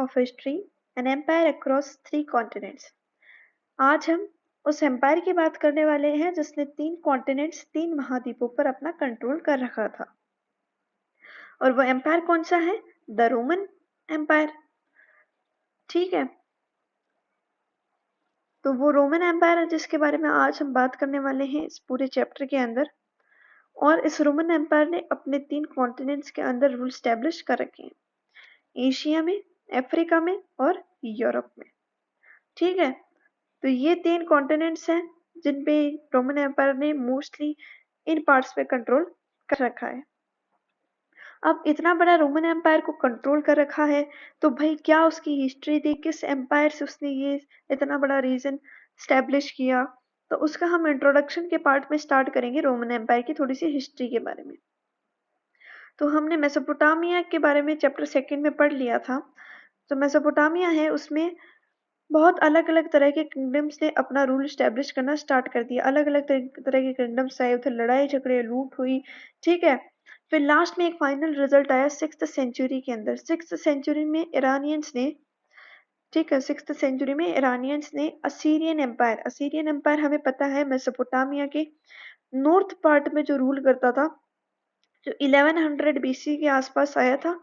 Of history, an empire across 3 continents. आज हम उस एम्पायर की बात करने वाले हैं जिसने 3 कॉन्टिनेंट्स, 3 महाद्वीपों पर अपना कंट्रोल कर रखा था। और वो एम्पायर कौन सा है? The Roman empire. ठीक है, तो वो रोमन एम्पायर है जिसके बारे में आज हम बात करने वाले हैं इस पूरे चैप्टर के अंदर। और इस रोमन एम्पायर ने अपने 3 कॉन्टिनेंट्स के अंदर रूल स्टैब्लिश कर रखे हैं, एशिया में, अफ्रीका में और यूरोप में। ठीक है, तो ये 3 कॉन्टिनेंट्स हैं जिन पे रोमन एम्पायर ने मोस्टली इन पार्ट्स पे कंट्रोल कर रखा है। अब इतना बड़ा रोमन एम्पायर को कंट्रोल कर रखा है तो भाई क्या उसकी हिस्ट्री थी, किस एम्पायर से उसने ये इतना बड़ा रीजन स्टैब्लिश किया, तो उसका हम इंट्रोडक्शन के पार्ट में स्टार्ट करेंगे रोमन एम्पायर की थोड़ी सी हिस्ट्री के बारे में। तो हमने मेसोपोटामिया के बारे में चैप्टर 2 में पढ़ लिया था। जो मेसोपोटामिया है उसमें बहुत अलग अलग तरह के किंगडम्स ने अपना रूल स्टैब्लिश करना स्टार्ट कर दिया। अलग अलग तरह के किंगडम्स आए, उधर लड़ाई झगड़े, लूट हुई। ठीक है, फिर लास्ट में एक फाइनल रिजल्ट आया 6th सेंचुरी के अंदर। 6th सेंचुरी में ईरानियंस ने, ठीक है, 6th सेंचुरी में ईरानियंस ने असीरियन एम्पायर हमें पता है मेसोपोटामिया के नॉर्थ पार्ट में जो रूल करता था, जो 1100 BC के आसपास आया था।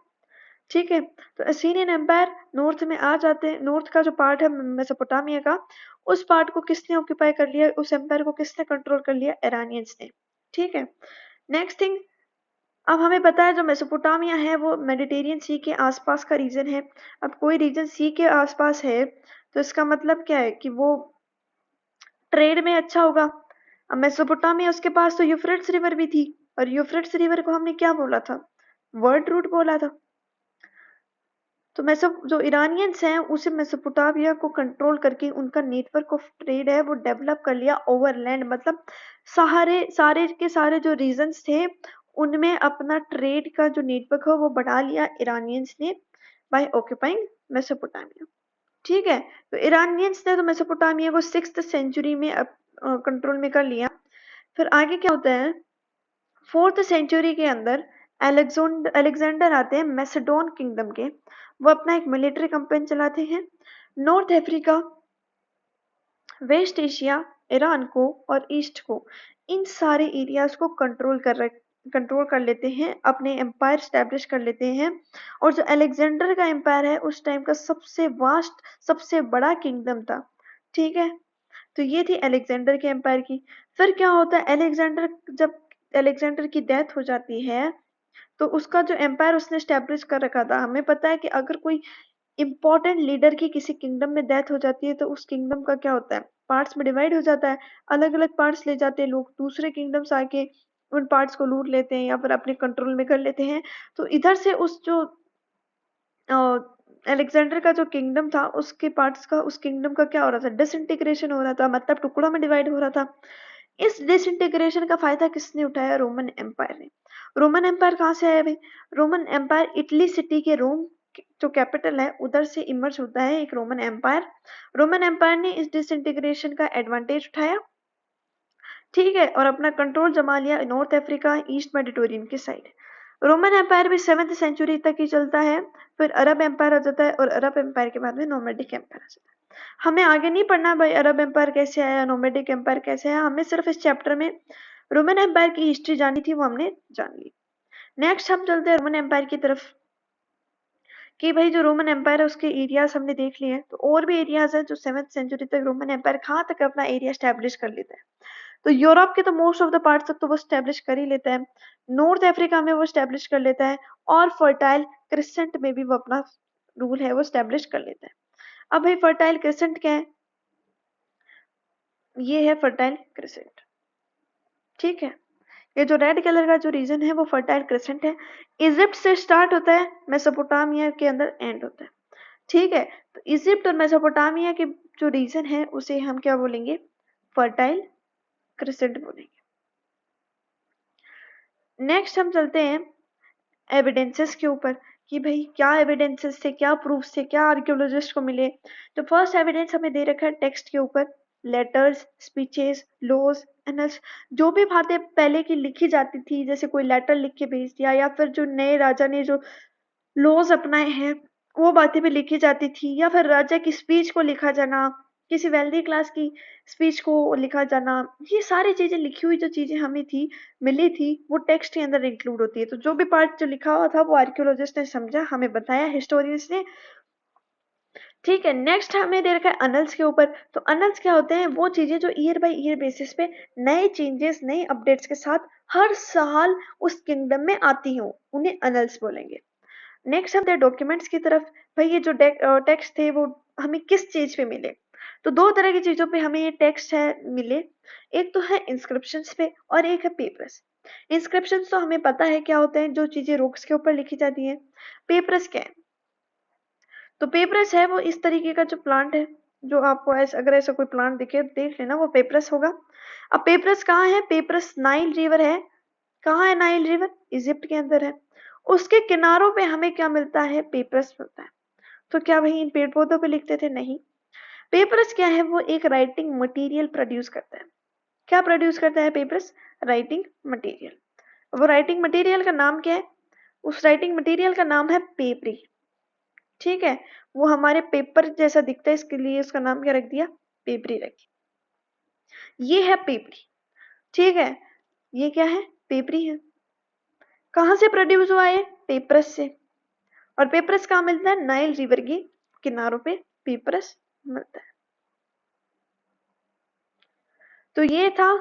ठीक है, तो असीरियन एम्पायर नॉर्थ में आ जाते हैं। नॉर्थ का जो पार्ट है मेसोपोटामिया का, उस पार्ट को किसने ऑक्यूपाई कर लिया, उस एम्पायर को किसने कंट्रोल कर लिया? ईरानियंस ने। ठीक है, नेक्स्ट थिंग, अब हमें पता है जो मेसोपोटामिया है वो मेडिटेरियन सी के आसपास का रीजन है। अब कोई रीजन सी के आसपास है तो इसका मतलब क्या है कि वो ट्रेड में अच्छा होगा। अब मेसोपोटामिया, उसके पास तो यूफ्रेट्स रिवर भी थी, और यूफ्रेट्स रिवर को हमने क्या बोला था? वर्ल्ड रूट बोला था। तो जो ईरानियंस हैं उसे मेसोपोटामिया को कंट्रोल करके उनका नेटवर्क ऑफ ट्रेड है वो डेवलप कर लिया ओवरलैंड। मतलब सारे के सारे जो रीजन्स थे उनमें अपना ट्रेड का जो नेटवर्क है वो बढ़ा लिया ईरानियंस ने बाय ऑक्यूपाइंग मेसोपोटामिया। ठीक है, तो ईरानियंस ने तो मेसोपोटामिया को 6th सेंचुरी में कंट्रोल में कर लिया। फिर आगे क्या होता है, 4th सेंचुरी के अंदर अलेक्जेंडर आते हैं मैसेडोन किंगडम के। वो अपना एक मिलिट्री कंपेन चलाते हैं। North Africa, West Asia, Iran को और ईस्ट को, इन सारे एरियाज को कंट्रोल कर लेते हैं, अपने एम्पायर स्टैब्लिश कर लेते हैं। और जो अलेक्जेंडर का एम्पायर है उस टाइम का सबसे वास्ट, सबसे बड़ा किंगडम था। ठीक है, तो ये थी अलेक्जेंडर के एम्पायर की। फिर क्या होता है, जब अलेक्जेंडर की डेथ हो जाती है तो उसका जो एम्पायर उसने स्टैब्लिश कर रखा था, हमें पता है कि अगर कोई इंपॉर्टेंट लीडर की किसी किंगडम में डेथ हो जाती है तो उस किंगडम का क्या होता है, पार्ट्स में डिवाइड हो जाता है। अलग अलग पार्ट्स ले जाते हैं लोग, दूसरे किंगडम्स आके उन पार्ट्स को लूट लेते हैं या फिर अपने कंट्रोल में कर लेते हैं। तो इधर से उस जो अलेक्जेंडर का जो किंगडम था उसके पार्ट्स का, उस किंगडम का क्या हो रहा था, डिसइंटीग्रेशन हो रहा था, मतलब टुकड़ों में डिवाइड हो रहा था। इस डिसइंटीग्रेशन का फायदा किसने उठाया? रोमन एम्पायर ने। रोमन एम्पायर कहाँ से आया भाई? रोमन एम्पायर इटली सिटी के, रोम जो कैपिटल है उधर से इमर्ज होता है एक रोमन एम्पायर। रोमन एम्पायर ने इस डिसइंटीग्रेशन का एडवांटेज उठाया, ठीक है, और अपना कंट्रोल जमा लिया नॉर्थ अफ्रीका, ईस्ट मेडिटेरियन की साइड। रोमन एम्पायर भी 7th सेंचुरी तक ही चलता है। फिर अरब एम्पायर आ जाता है और अरब एम्पायर के बाद में नोमैडिक एम्पायर आ जाता है। हमें आगे नहीं पढ़ना भाई अरब एम्पायर कैसे आया, नोमैडिक एम्पायर कैसे आया, हमें सिर्फ इस चैप्टर में रोमन एम्पायर की हिस्ट्री जाननी थी, वो हमने जान ली। नेक्स्ट हम चलते हैं रोमन एम्पायर की तरफ कि भाई जो रोमन एम्पायर है उसके एरियाज हमने देख लिए हैं, तो और भी एरियाज है जो 7th सेंचुरी तक रोमन एम्पायर कहाँ तक अपना एरिया स्टैब्लिश कर लेता है। तो यूरोप के तो मोस्ट ऑफ द पार्ट्स तक तो वो स्टैब्लिश कर ही लेता है, नॉर्थ अफ्रीका में वो स्टैब्लिश कर लेता है, और फर्टाइल क्रिसेंट में भी वो अपना रूल है वो स्टैब्लिश कर लेता है। अब भाई फर्टाइल क्रिसेंट क्या है? ये है फर्टाइल क्रिसेंट। ठीक है, ये जो रेड कलर का जो रीजन है वो फर्टाइल क्रिसेंट है। इजिप्ट से स्टार्ट होता है, मेसोपोटामिया के अंदर एंड होता है। ठीक है, तो इजिप्ट और मेसोपोटामिया के जो रीजन है उसे हम क्या बोलेंगे? फर्टाइल क्रिसेंट बोलेंगे। नेक्स्ट हम चलते हैं एविडेंसेस के ऊपर कि भाई क्या एविडेंसेस थे, क्या प्रूफ्स थे, क्या आर्कियोलॉजिस्ट को मिले। तो फर्स्ट एविडेंस हमें दे रखा है टेक्स्ट के ऊपर, लेटर्स, स्पीचेस, लॉज, एनल्स, जो भी बातें पहले की लिखी जाती थी, जैसे कोई लेटर लिख के भेज दिया या फिर जो नए राजा ने जो लॉज अपनाए हैं वो बातें भी लिखी जाती थी, या फिर राजा की स्पीच को लिखा जाना, किसी वेल्दी क्लास की स्पीच को लिखा जाना, ये सारी चीजें लिखी हुई जो चीजें हमें थी मिली थी वो टेक्स्ट के अंदर इंक्लूड होती है। तो जो भी पार्ट जो लिखा हुआ था वो आर्कियोलॉजिस्ट ने समझा, हमें बताया हिस्टोरियंस ने। ठीक है, नेक्स्ट हमें दे रखा है अनल्स के ऊपर। तो अनल्स क्या होते हैं, वो चीजें जो ईयर बाय ईयर बेसिस पे नए चेंजेस नए अपडेट्स के साथ हर साल उस किंगडम में आती हो, उन्हें अनल्स बोलेंगे। नेक्स्ट हम डॉक्यूमेंट्स की तरफ। भाई ये जो टेक्स्ट थे वो हमें किस चीज पे मिले, तो दो तरह की चीजों पे हमें ये टेक्स्ट है मिले। एक तो है इंस्क्रिप्शंस पे और एक है पेपर्स। इंस्क्रिप्शंस तो हमें पता है क्या होते हैं, जो चीजें रॉक्स के ऊपर लिखी जाती है। पेपर्स क्या है, तो पेपरस है वो इस तरीके का जो प्लांट है, जो आपको ऐसा अगर ऐसा कोई प्लांट दिखे देख लेना, वो पेपरस होगा। अब पेपरस कहाँ है, पेपरस नाइल रिवर है। कहाँ है नाइल रिवर, इजिप्ट के अंदर है। उसके किनारों पे हमें क्या मिलता है, पेपरस मिलता है। तो क्या वही इन पेड़ पौधों पे लिखते थे, नहीं। पेपरस क्या है, वो एक राइटिंग मटेरियल प्रोड्यूस करता है। क्या प्रोड्यूस करता है पेपरस, राइटिंग मटेरियल। वो राइटिंग मटेरियल का नाम क्या है, उस राइटिंग मटेरियल का नाम है पेपरी। ठीक है, वो हमारे पेपर जैसा दिखता है, इसके लिए उसका नाम क्या रख दिया, पेपरी रखी। ये है पेपरी। ठीक है, ये क्या है, पेपरी है। कहां से प्रोड्यूस हुआ है, पेपरस से। और पेपरस कहाँ मिलता है, नाइल रिवर के किनारों पे पेपरस मिलता है। तो ये था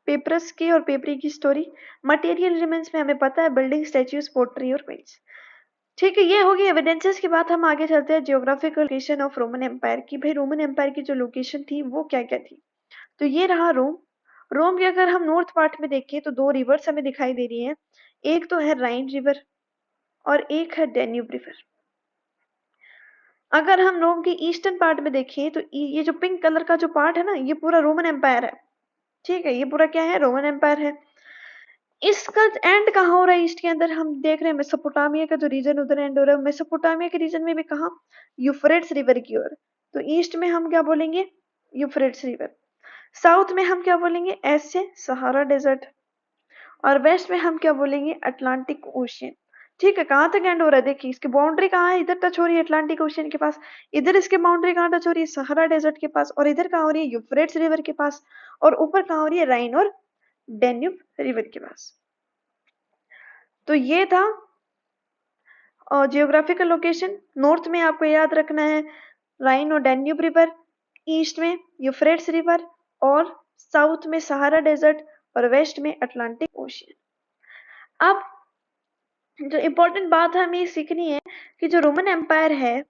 पेपरस की और पेपरी की स्टोरी। मटेरियल एलिमेंट्स में हमें पता है बिल्डिंग, स्टैच्यूज, पोट्री और पेंट्स। ठीक है, ये होगी एविडेंसेस के बाद हम आगे चलते हैं geographical location of Roman empire की। भाई रोमन एम्पायर की जो लोकेशन थी वो क्या क्या थी। तो ये रहा रोम। रोम के अगर हम नॉर्थ पार्ट में देखें तो दो रिवर्स हमें दिखाई दे रही हैं। एक तो है राइन रिवर और एक है डेन्यूब रिवर। अगर हम रोम के ईस्टर्न पार्ट में देखें तो ये जो पिंक कलर का जो पार्ट है ना, ये पूरा रोमन एम्पायर है। ठीक है, ये पूरा क्या है, रोमन एम्पायर है। इसका एंड कहाँ हो रहा है, ईस्ट के अंदर हम देख रहे हैं मेसोपोटामिया का जो रीजन उधर एंड हो रहा है। मेसोपोटामिया के रीजन में भी कहा, यूफ्रेट्स रिवर की ओर। तो ईस्ट में हम क्या बोलेंगे, यूफ्रेट्स रिवर। साउथ में हम क्या बोलेंगे, एस से सहारा डेजर्ट। और वेस्ट में हम क्या बोलेंगे, अटलांटिक ओशियन। ठीक है, कहाँ तक एंड हो रहा है, देखिए इसकी बाउंड्री कहाँ है, इधर टच हो रही है अटलांटिक ओशियन के पास। इधर इसकी बाउंड्री कहाँ टच हो रही है, सहारा डेजर्ट के पास। और इधर कहाँ हो रही है, यूफ्रेट्स रिवर के पास। और ऊपर कहाँ हो रही है, राइन और डेन्यूब रिवर के पास। तो ये था जियोग्राफिकल लोकेशन। नॉर्थ में आपको याद रखना है राइन और डेन्यूब रिवर, ईस्ट में यूफ्रेट्स रिवर, और साउथ में सहारा डेजर्ट, और वेस्ट में अटलांटिक ओशियन। अब जो इम्पोर्टेंट बात हमें सीखनी है कि जो रोमन एम्पायर है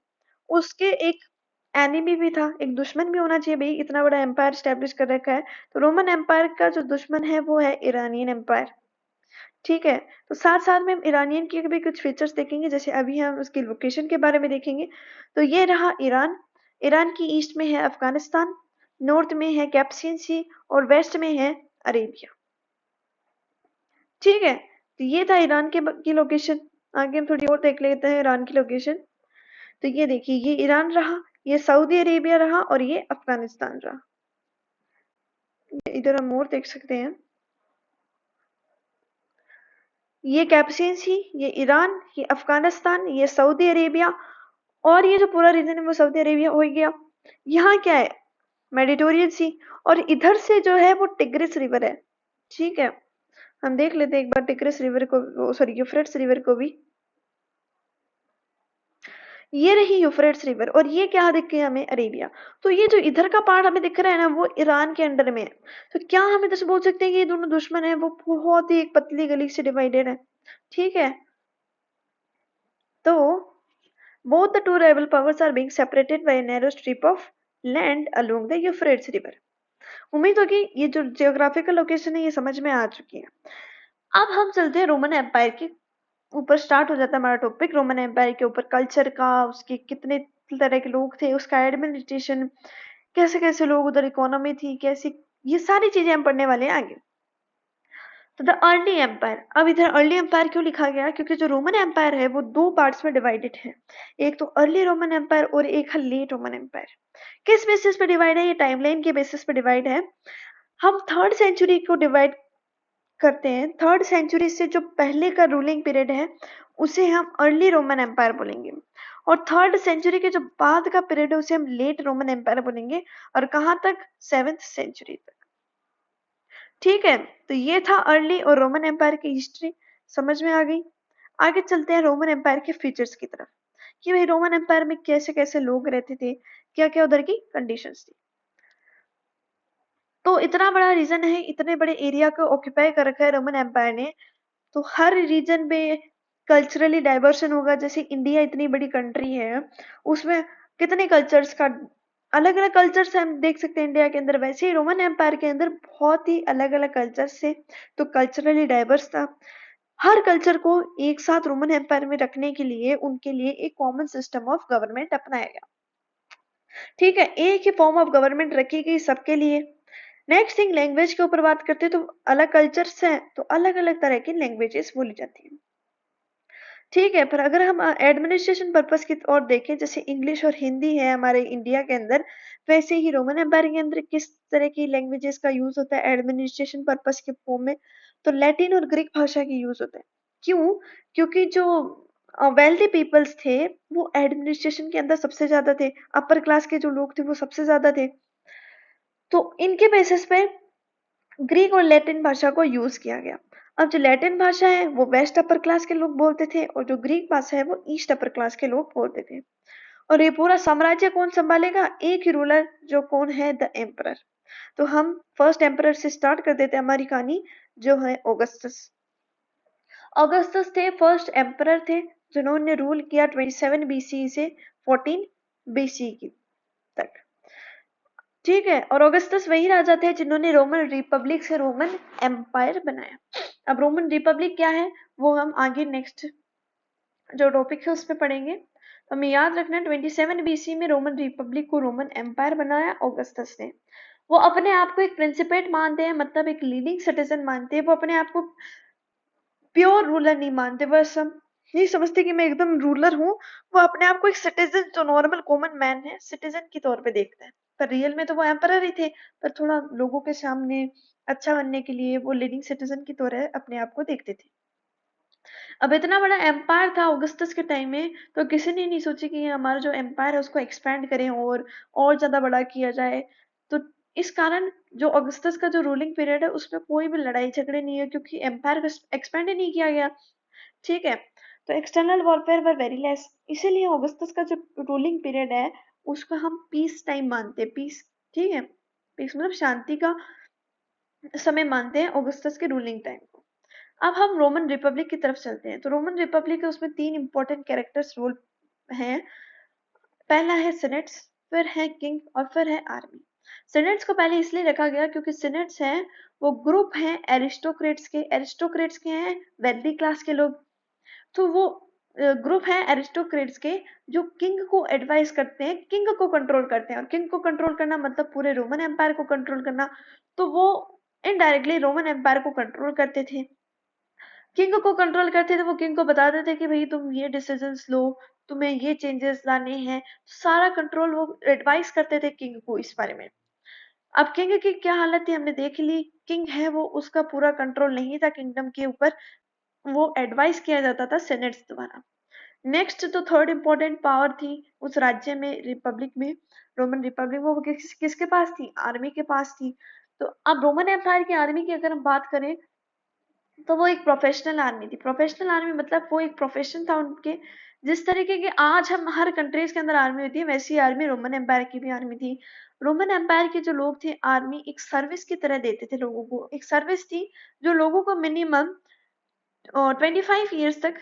उसके एक एनिमी भी था, एक दुश्मन भी होना चाहिए। भाई इतना बड़ा एम्पायर स्टैब्लिश कर रखा है, तो रोमन एम्पायर का जो दुश्मन है वो है ईरानियन एम्पायर। ठीक है, तो साथ साथ में हम ईरानियन के भी कुछ फीचर्स देखेंगे, जैसे अभी हम उसकी लोकेशन के बारे में देखेंगे। तो ये रहा ईरान। ईरान की ईस्ट में है अफगानिस्तान, नॉर्थ में है कैप्सियन सी, और वेस्ट में है अरेबिया। ठीक है, तो ये था ईरान की लोकेशन। आगे हम थोड़ी और देख लेते हैं ईरान की लोकेशन। तो ये देखिए, ये ईरान रहा, ये सऊदी अरेबिया रहा, और ये अफगानिस्तान रहा। इधर हम और देख सकते हैं, ये कैप्सियन सी, ये ईरान, ये अफगानिस्तान, ये सऊदी अरेबिया, और ये जो पूरा रीजन है वो सऊदी अरेबिया हो गया। यहाँ क्या है, मेडिटेरियन सी, और इधर से जो है वो टिग्रिस रिवर है। ठीक है, हम देख लेते हैं एक बार टिग्रिस रिवर को, सॉरी यूफ्रेट्स रिवर को भी। ये रही यूफ्रेट्स रिवर, और ये क्या दिख गया हमें, अरेबिया। तो ये जो इधर का पार्ट हमें दिख रहा है ना, वो ईरान के अंडर में है। तो क्या हम इधर से बोल सकते हैं कि ये दोनों दुश्मन है, वो बहुत ही एक पतली गली से डिवाइडेड है। ठीक है, तो both the two rival powers are being separated by a narrow strip of land along the Euphrates river. उम्मीद होगी ये जो जियोग्राफिकल लोकेशन है ये समझ में आ चुकी है। अब हम चलते हैं रोमन एम्पायर के ऊपर, स्टार्ट हो जाता है हमारा टॉपिक रोमन एम्पायर के ऊपर, कल्चर का, उसके कितने तरह के लोग थे, उसका एडमिनिस्ट्रेशन, कैसे कैसे लोग उधर, इकोनॉमी थी कैसी, ये सारी चीजें हम पढ़ने वाले हैं आगे। तो द अर्ली एम्पायर, अब इधर अर्ली एम्पायर क्यों लिखा गया, क्योंकि जो रोमन एम्पायर है वो दो पार्ट्स में डिवाइडेड है। एक तो अर्ली रोमन एम्पायर और एक है लेट रोमन एम्पायर। किस बेसिस पे डिवाइड है, ये टाइमलाइन के बेसिस पे डिवाइड है। हम 3rd सेंचुरी को डिवाइड करते हैं, 3rd सेंचुरी से जो पहले का रूलिंग पीरियड है उसे हम अर्ली रोमन एम्पायर बोलेंगे, और 3rd सेंचुरी के जो बाद का पीरियड है उसे हम लेट रोमन एम्पायर बोलेंगे। और कहाँ तक? 7th सेंचुरी तक। ठीक है, तो ये था अर्ली और रोमन एम्पायर की हिस्ट्री, समझ में आ गई। आगे चलते हैं रोमन एम्पायर के फीचर्स की तरफ, कि भाई रोमन एम्पायर में कैसे कैसे लोग रहते थे, क्या क्या उधर की कंडीशंस थी। तो इतना बड़ा रीजन है, इतने बड़े एरिया को ऑक्यूपाई कर रखा है रोमन एम्पायर ने, तो हर रीजन में कल्चरली डाइवर्सन होगा। जैसे इंडिया इतनी बड़ी कंट्री है, उसमें कितने कल्चर्स का अलग अलग कल्चर्स हम देख सकते हैं इंडिया के अंदर, वैसे ही रोमन एम्पायर के अंदर बहुत ही अलग अलग कल्चर्स थे, तो कल्चरली डाइवर्स था। हर कल्चर को एक साथ रोमन एम्पायर में रखने के लिए उनके लिए एक कॉमन सिस्टम ऑफ गवर्नमेंट अपनाया गया। ठीक है, एक ही फॉर्म ऑफ गवर्नमेंट रखी गई सबके लिए। नेक्स्ट थिंग, लैंग्वेज के ऊपर बात करते हैं, तो अलग कल्चर्स हैं तो अलग अलग तरह की लैंग्वेजेस बोली जाती हैं। ठीक है, पर अगर हम एडमिनिस्ट्रेशन पर्पस की ओर देखें, जैसे इंग्लिश और हिंदी है हमारे इंडिया के अंदर, वैसे ही रोमन एम्पायर के अंदर किस तरह की लैंग्वेजेस का यूज होता है एडमिनिस्ट्रेशन पर्पस के फॉर्म में? तो लैटिन और ग्रीक भाषा की यूज होता है। क्यों? क्योंकि जो वेल्दी पीपल्स थे वो एडमिनिस्ट्रेशन के अंदर सबसे ज्यादा थे, अपर क्लास के जो लोग थे वो सबसे ज्यादा थे, तो इनके बेसिस पे ग्रीक और लैटिन भाषा को यूज किया गया। अब जो लैटिन भाषा है वो वेस्ट अपर क्लास के लोग बोलते थे, और जो ग्रीक भाषा है वो ईस्ट अपर क्लास के लोग बोलते थे। और ये पूरा साम्राज्य कौन संभालेगा? एक ही रूलर, जो कौन है? The emperor. तो हम फर्स्ट एम्परर से स्टार्ट कर देते हैं हमारी कहानी, जो है ऑगस्टस। ऑगस्टस थे फर्स्ट एम्परर थे, जिन्होंने रूल किया 27 बीसी से 14 बीसी की तक। ठीक है, और ऑगस्टस वही राजा थे जिन्होंने रोमन रिपब्लिक से रोमन एम्पायर बनाया। अब रोमन रिपब्लिक क्या है वो हम आगे नेक्स्ट जो टॉपिक है उस पर पढ़ेंगे। तो हमें याद रखना 27 बीसी में रोमन रिपब्लिक को रोमन एम्पायर बनाया ऑगस्टस ने। वो अपने आप को एक प्रिंसिपेट मानते हैं, मतलब एक लीडिंग सिटीजन मानते हैं, वो अपने आप को प्योर रूलर नहीं मानते, बस हम नहीं समझते कि मैं एकदम रूलर हूँ। वो अपने आप को एक सिटीजन, जो नॉर्मल कॉमन मैन है, सिटीजन की तौर पे देखते हैं, पर रियल में तो वो एम्परर ही थे, पर थोड़ा लोगों के सामने अच्छा बनने के लिए वो लीडिंग सिटीजन की तरह अपने आप को देखते थे। अब इतना बड़ा एम्पायर था ऑगस्टस के टाइम में, तो किसी ने नहीं सोची कि हमारा जो एम्पायर है उसको एक्सपेंड करें और ज्यादा बड़ा किया जाए। तो इस कारण जो ऑगस्टस का जो रूलिंग पीरियड है उसमें कोई भी लड़ाई झगड़े नहीं है, क्योंकि एम्पायर को एक्सपेंड ही नहीं किया गया। ठीक है, तो external warfare were very less, इसीलिए ऑगस्टस का जो रूलिंग पीरियड है उसको हम पीस टाइम मानते हैं। पीस, ठीक है, पीस मतलब शांति का समय मानते हैं ऑगस्टस के रूलिंग टाइम को। अब हम रोमन रिपब्लिक की तरफ चलते हैं। तो रोमन रिपब्लिक है उसमें 3 इंपॉर्टेंट कैरेक्टर्स रोल हैं। पहला है सिनेट्स, फिर है किंग और फिर है आर्मी। सिनेट्स को पहले इसलिए रखा गया क्योंकि सिनेट्स हैं वो ग्रुप हैं एरिस्टोक्रेट्स के। एरिस्टोक्रेट्स के हैं वेल्दी क्लास के लोग, तो वो ग्रुप है एरिस्टोक्रेट्स के जो किंग को एडवाइस करते हैं, किंग को कंट्रोल करते हैं। और किंग को कंट्रोल करना मतलब पूरे रोमन एम्पायर को कंट्रोल करना, तो वो इनडायरेक्टली रोमन एम्पायर को कंट्रोल करते थे। किंग को कंट्रोल करते थे, वो किंग को बताते थे कि भाई तुम ये डिसीजंस लो, तुम्हें ये चेंजेस लाने हैं, सारा कंट्रोल वो एडवाइस करते थे किंग को इस बारे में। अब किंग की क्या हालत थी हमने देख ली, किंग है वो उसका पूरा कंट्रोल नहीं था किंगडम के ऊपर, वो एडवाइस किया जाता था सेनेट्स द्वारा। नेक्स्ट तो थर्ड इंपॉर्टेंट पावर थी उस राज्य में, रिपब्लिक में, रोमन रिपब्लिक, वो किसके पास थी? आर्मी के पास थी। तो अब रोमन एम्पायर की आर्मी की अगर हम बात करें तो वो एक प्रोफेशनल आर्मी थी। प्रोफेशनल आर्मी मतलब वो एक प्रोफेशन था उनके, जिस तरीके की आज हम हर कंट्रीज के अंदर आर्मी होती है वैसी आर्मी रोमन एम्पायर की भी आर्मी थी। रोमन एम्पायर के जो लोग थे, आर्मी एक सर्विस की तरह देते थे लोगों को, एक सर्विस थी जो लोगों को मिनिमम 25 ईयर्स तक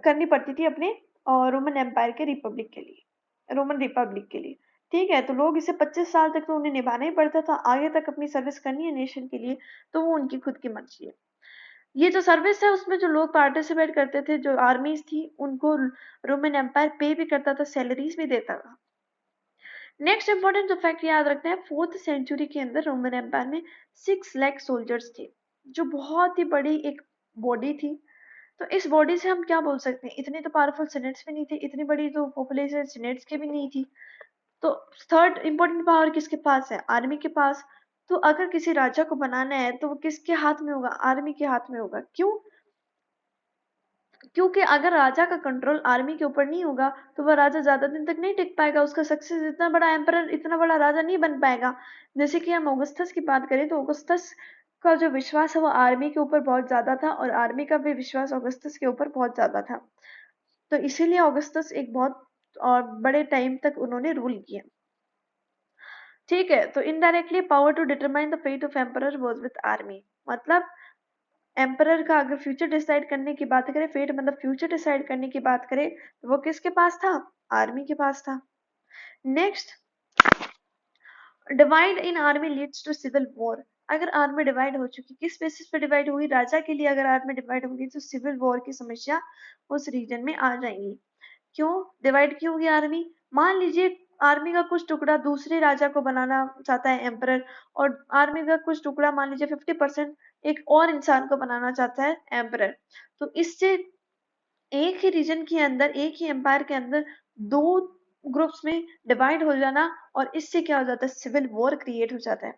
करनी पड़ती थी अपने रोमन एम्पायर के रिपब्लिक के लिए, रोमन रिपब्लिक के लिए। ठीक है, तो लोग इसे 25 साल तक तो उन्हें निभाना ही पड़ता था, आगे तक अपनी सर्विस करनी है नेशन के लिए, तो वो उनकी खुद की मर्जी है। ये जो सर्विस है उसमें जो लोग पार्टिसिपेट करते थे, जो आर्मीज थी, उनको रोमन एम्पायर पे भी करता था, सैलरीज भी देता था। नेक्स्ट इंपॉर्टेंट जो फैक्ट याद रखते हैं, 4th सेंचुरी के अंदर रोमन एम्पायर में 6 लाख सोल्जर्स थे, जो बहुत ही बड़ी एक बॉडी थी। तो इस बॉडी से हम क्या बोल सकते हैं, इतनी तो पावरफुल सेनेट्स भी नहीं थे, इतनी बड़ी तो पॉपुलेशन सेनेट्स की भी नहीं थी। तो थर्ड इंपॉर्टेंट पावर किसके पास है? आर्मी के पास। तो अगर किसी राजा को बनाना है तो वो किसके हाथ में होगा? आर्मी के हाथ में होगा। क्यों? क्योंकि अगर राजा का कंट्रोल आर्मी के ऊपर नहीं होगा तो वह राजा ज्यादा दिन तक नहीं टिक पाएगा, उसका सक्सेस, इतना बड़ा एम्परर, इतना बड़ा राजा नहीं बन पाएगा। जैसे कि हम ऑगस्टस की बात करें तो ऑगस्टस का जो विश्वास है वो आर्मी के ऊपर बहुत ज्यादा था और आर्मी का भी विश्वास ऑगस्टस के ऊपर बहुत ज्यादा था। तो इसीलिए ऑगस्टस एक बहुत और बड़े टाइम तक उन्होंने रूल किया। ठीक है, तो indirectly power to determine the fate of emperor was with army. मतलब एम्परर का अगर फ्यूचर डिसाइड करने की बात करें, फेट मतलब फ्यूचर डिसाइड करने की बात करें, तो वो किसके पास था? आर्मी के पास था। Next, divide in army leads to civil war. अगर आर्मी डिवाइड हो चुकी, किस बेसिस पे डिवाइड हुई? राजा के लिए अगर आर्मी डिवाइड होगी तो सिविल वॉर की समस्या उस रीजन में आ जाएंगी। क्यों डिवाइड क्यों होगी आर्मी? मान लीजिए आर्मी का कुछ टुकड़ा दूसरे राजा को बनाना चाहता है एम्परर, और आर्मी का कुछ टुकड़ा मान लीजिए 50% एक और इंसान को बनाना चाहता है एम्परर। तो इससे एक ही रीजन के अंदर, एक ही एम्पायर के अंदर दो ग्रुप्स में डिवाइड हो जाना, और इससे क्या हो जाता है? सिविल वॉर क्रिएट हो जाता है।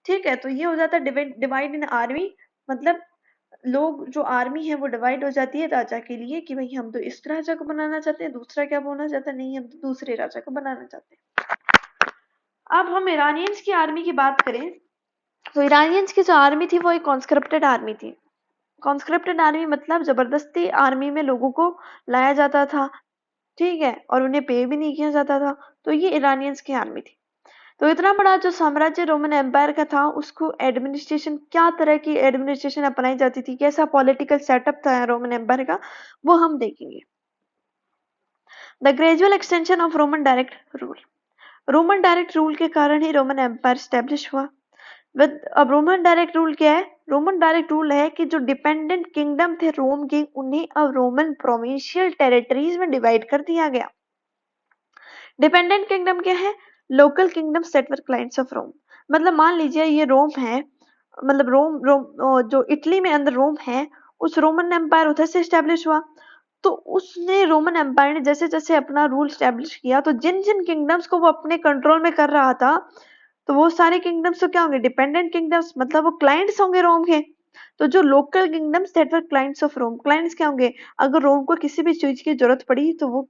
ठीक है, तो ये हो जाता है डिवाइड इन आर्मी। मतलब लोग जो आर्मी है वो डिवाइड हो जाती है राजा के लिए कि भाई हम तो इस राजा को बनाना चाहते हैं, दूसरा क्या बोलना चाहता है? नहीं, हम तो दूसरे राजा को बनाना चाहते हैं। अब हम ईरानियंस की आर्मी की बात करें तो ईरानियंस की जो आर्मी थी वो एक कॉन्स्क्रिप्टेड आर्मी थी। कॉन्स्क्रिप्टेड आर्मी मतलब जबरदस्ती आर्मी में लोगों को लाया जाता था, ठीक है, और उन्हें पे भी नहीं किया जाता था। तो ये ईरानियंस की आर्मी थी। तो इतना बड़ा जो साम्राज्य रोमन एम्पायर का था, उसको एडमिनिस्ट्रेशन, क्या तरह की एडमिनिस्ट्रेशन अपनाई जाती थी, कैसा पॉलिटिकल सेटअप था रोमन एम्पायर का, वो हम देखेंगे। The gradual extension of Roman direct rule. Roman direct rule के कारण ही रोमन एम्पायर स्टैब्लिश हुआ। अब रोमन डायरेक्ट रूल क्या है? रोमन डायरेक्ट रूल है कि जो डिपेंडेंट किंगडम थे रोम के, उन्हें अब रोमन प्रोविंशियल टेरिटरीज में डिवाइड कर दिया गया। डिपेंडेंट किंगडम क्या है? Local kingdom set were clients of Rome. मतलब मान लीजिए ये रोम है, मतलब रोम रोम जो इटली में अंदर रोम है, उस रोमन एम्पायर उधर से स्टैब्लिश हुआ। तो उसने रोमन एम्पायर ने जैसे जैसे अपना रूल स्टैब्लिश किया, तो जिन जिन किंगडम्स को वो अपने कंट्रोल में कर रहा था, तो वो सारे किंगडम्स तो क्या होंगे? डिपेंडेंट किंगडम्स, मतलब वो क्लाइंट्स होंगे रोम के। तो जो local kingdoms that were clients of Rome, clients क्या होंगे? अगर रोम को किसी भी चीज की जरूरत पड़ी तो वो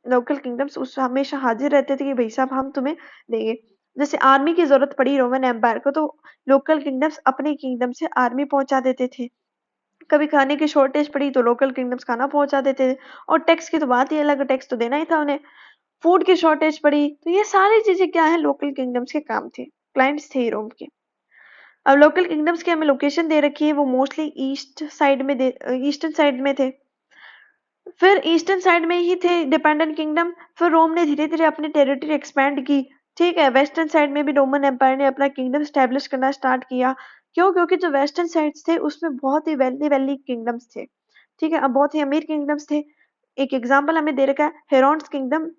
लोकल किंगडम्स उस हमेशा हाजिर रहते थे कि भाई साहब हम तुम्हें देंगे। जैसे आर्मी की जरूरत पड़ी रोमन एम्पायर को, तो लोकल किंगडम्स अपने किंगडम से आर्मी पहुंचा देते थे। कभी खाने की शॉर्टेज पड़ी तो लोकल किंगडम्स खाना पहुंचा देते थे। और टैक्स की तो बात ही अलग, टैक्स तो देना ही था उन्हें। फूड की शॉर्टेज पड़ी तो ये सारी चीजें क्या है? लोकल किंगडम्स के काम थे, क्लाइंट्स थे रोम के। अब लोकल किंगडम्स की हमें लोकेशन दे रखी है, वो मोस्टली ईस्ट साइड में ईस्टर्न साइड में थे। फिर ईस्टर्न साइड में ही थे डिपेंडेंट किंगडम। फिर रोम ने धीरे धीरे अपनी टेरिटरी एक्सपैंड की। ठीक है, वेस्टर्न साइड में भी रोमन एम्पायर ने अपना किंगडम स्टैब्लिश करना स्टार्ट किया। क्यों? क्योंकि जो वेस्टर्न साइड्स थे उसमें बहुत ही वेल्दी वेल्दी किंगडम्स थे। ठीक है, अब बहुत ही अमीर किंगडम्स थे। एक एग्जाम्पल हमें दे रखा है हेरोन्स किंगडम,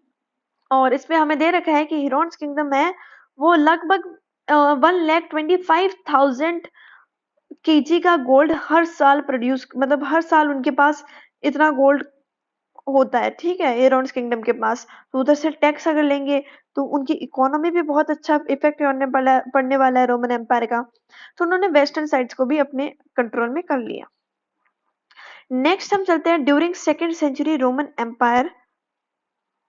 और इसमें हमें दे रखा है कि हेरोन्स किंगडम है वो लगभग 1,25,000 केजी का गोल्ड हर साल प्रोड्यूस, मतलब हर साल उनके पास इतना गोल्ड होता है। ठीक है, एरोन्स किंगडम के पास। तो उधर से टैक्स अगर लेंगे तो उनकी इकोनॉमी भी बहुत अच्छा इफेक्ट पड़ने वाला है रोमन एम्पायर का। तो उन्होंने वेस्टर्न साइड्स को भी अपने कंट्रोल में कर लिया। नेक्स्ट हम चलते हैं during second century Roman empire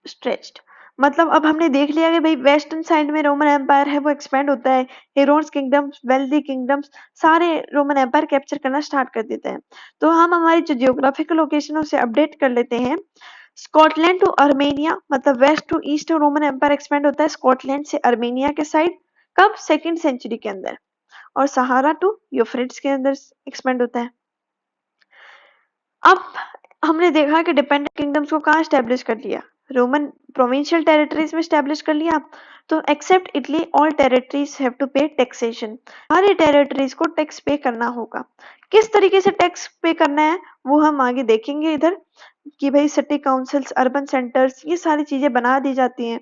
stretched. मतलब अब हमने देख लिया कि भाई वेस्टर्न साइड में रोमन एम्पायर है वो एक्सपेंड होता है, हेरोन्स किंगडम्स, वेल्दी किंगडम्स, सारे रोमन एम्पायर कैप्चर करना स्टार्ट कर देते हैं। तो हम हमारी जो जियोग्राफिकल लोकेशन है उसे अपडेट कर लेते हैं। स्कॉटलैंड टू अर्मेनिया, मतलब west to east Roman empire expand होता है स्कॉटलैंड से अर्मेनिया के साइड। कब? सेकेंड सेंचुरी के अंदर। और सहारा टू यूफ्रेट्स के अंदर एक्सपेंड होता है। अब हमने देखा कि डिपेंडेंट किंगडम्स को कहाँ स्टैब्लिश कर लिया? रोमन प्रोविंशियल टेरिटरीज में स्टैब्लिश कर लिया। तो except Italy all territories have to pay taxation. सारी टेरिटरीज को टैक्स पे करना होगा। किस तरीके से टैक्स पे करना है वो हम आगे देखेंगे इधर, कि भाई सिटी काउंसिल्स, अर्बन सेंटर्स, ये सारी चीजें बना दी जाती हैं।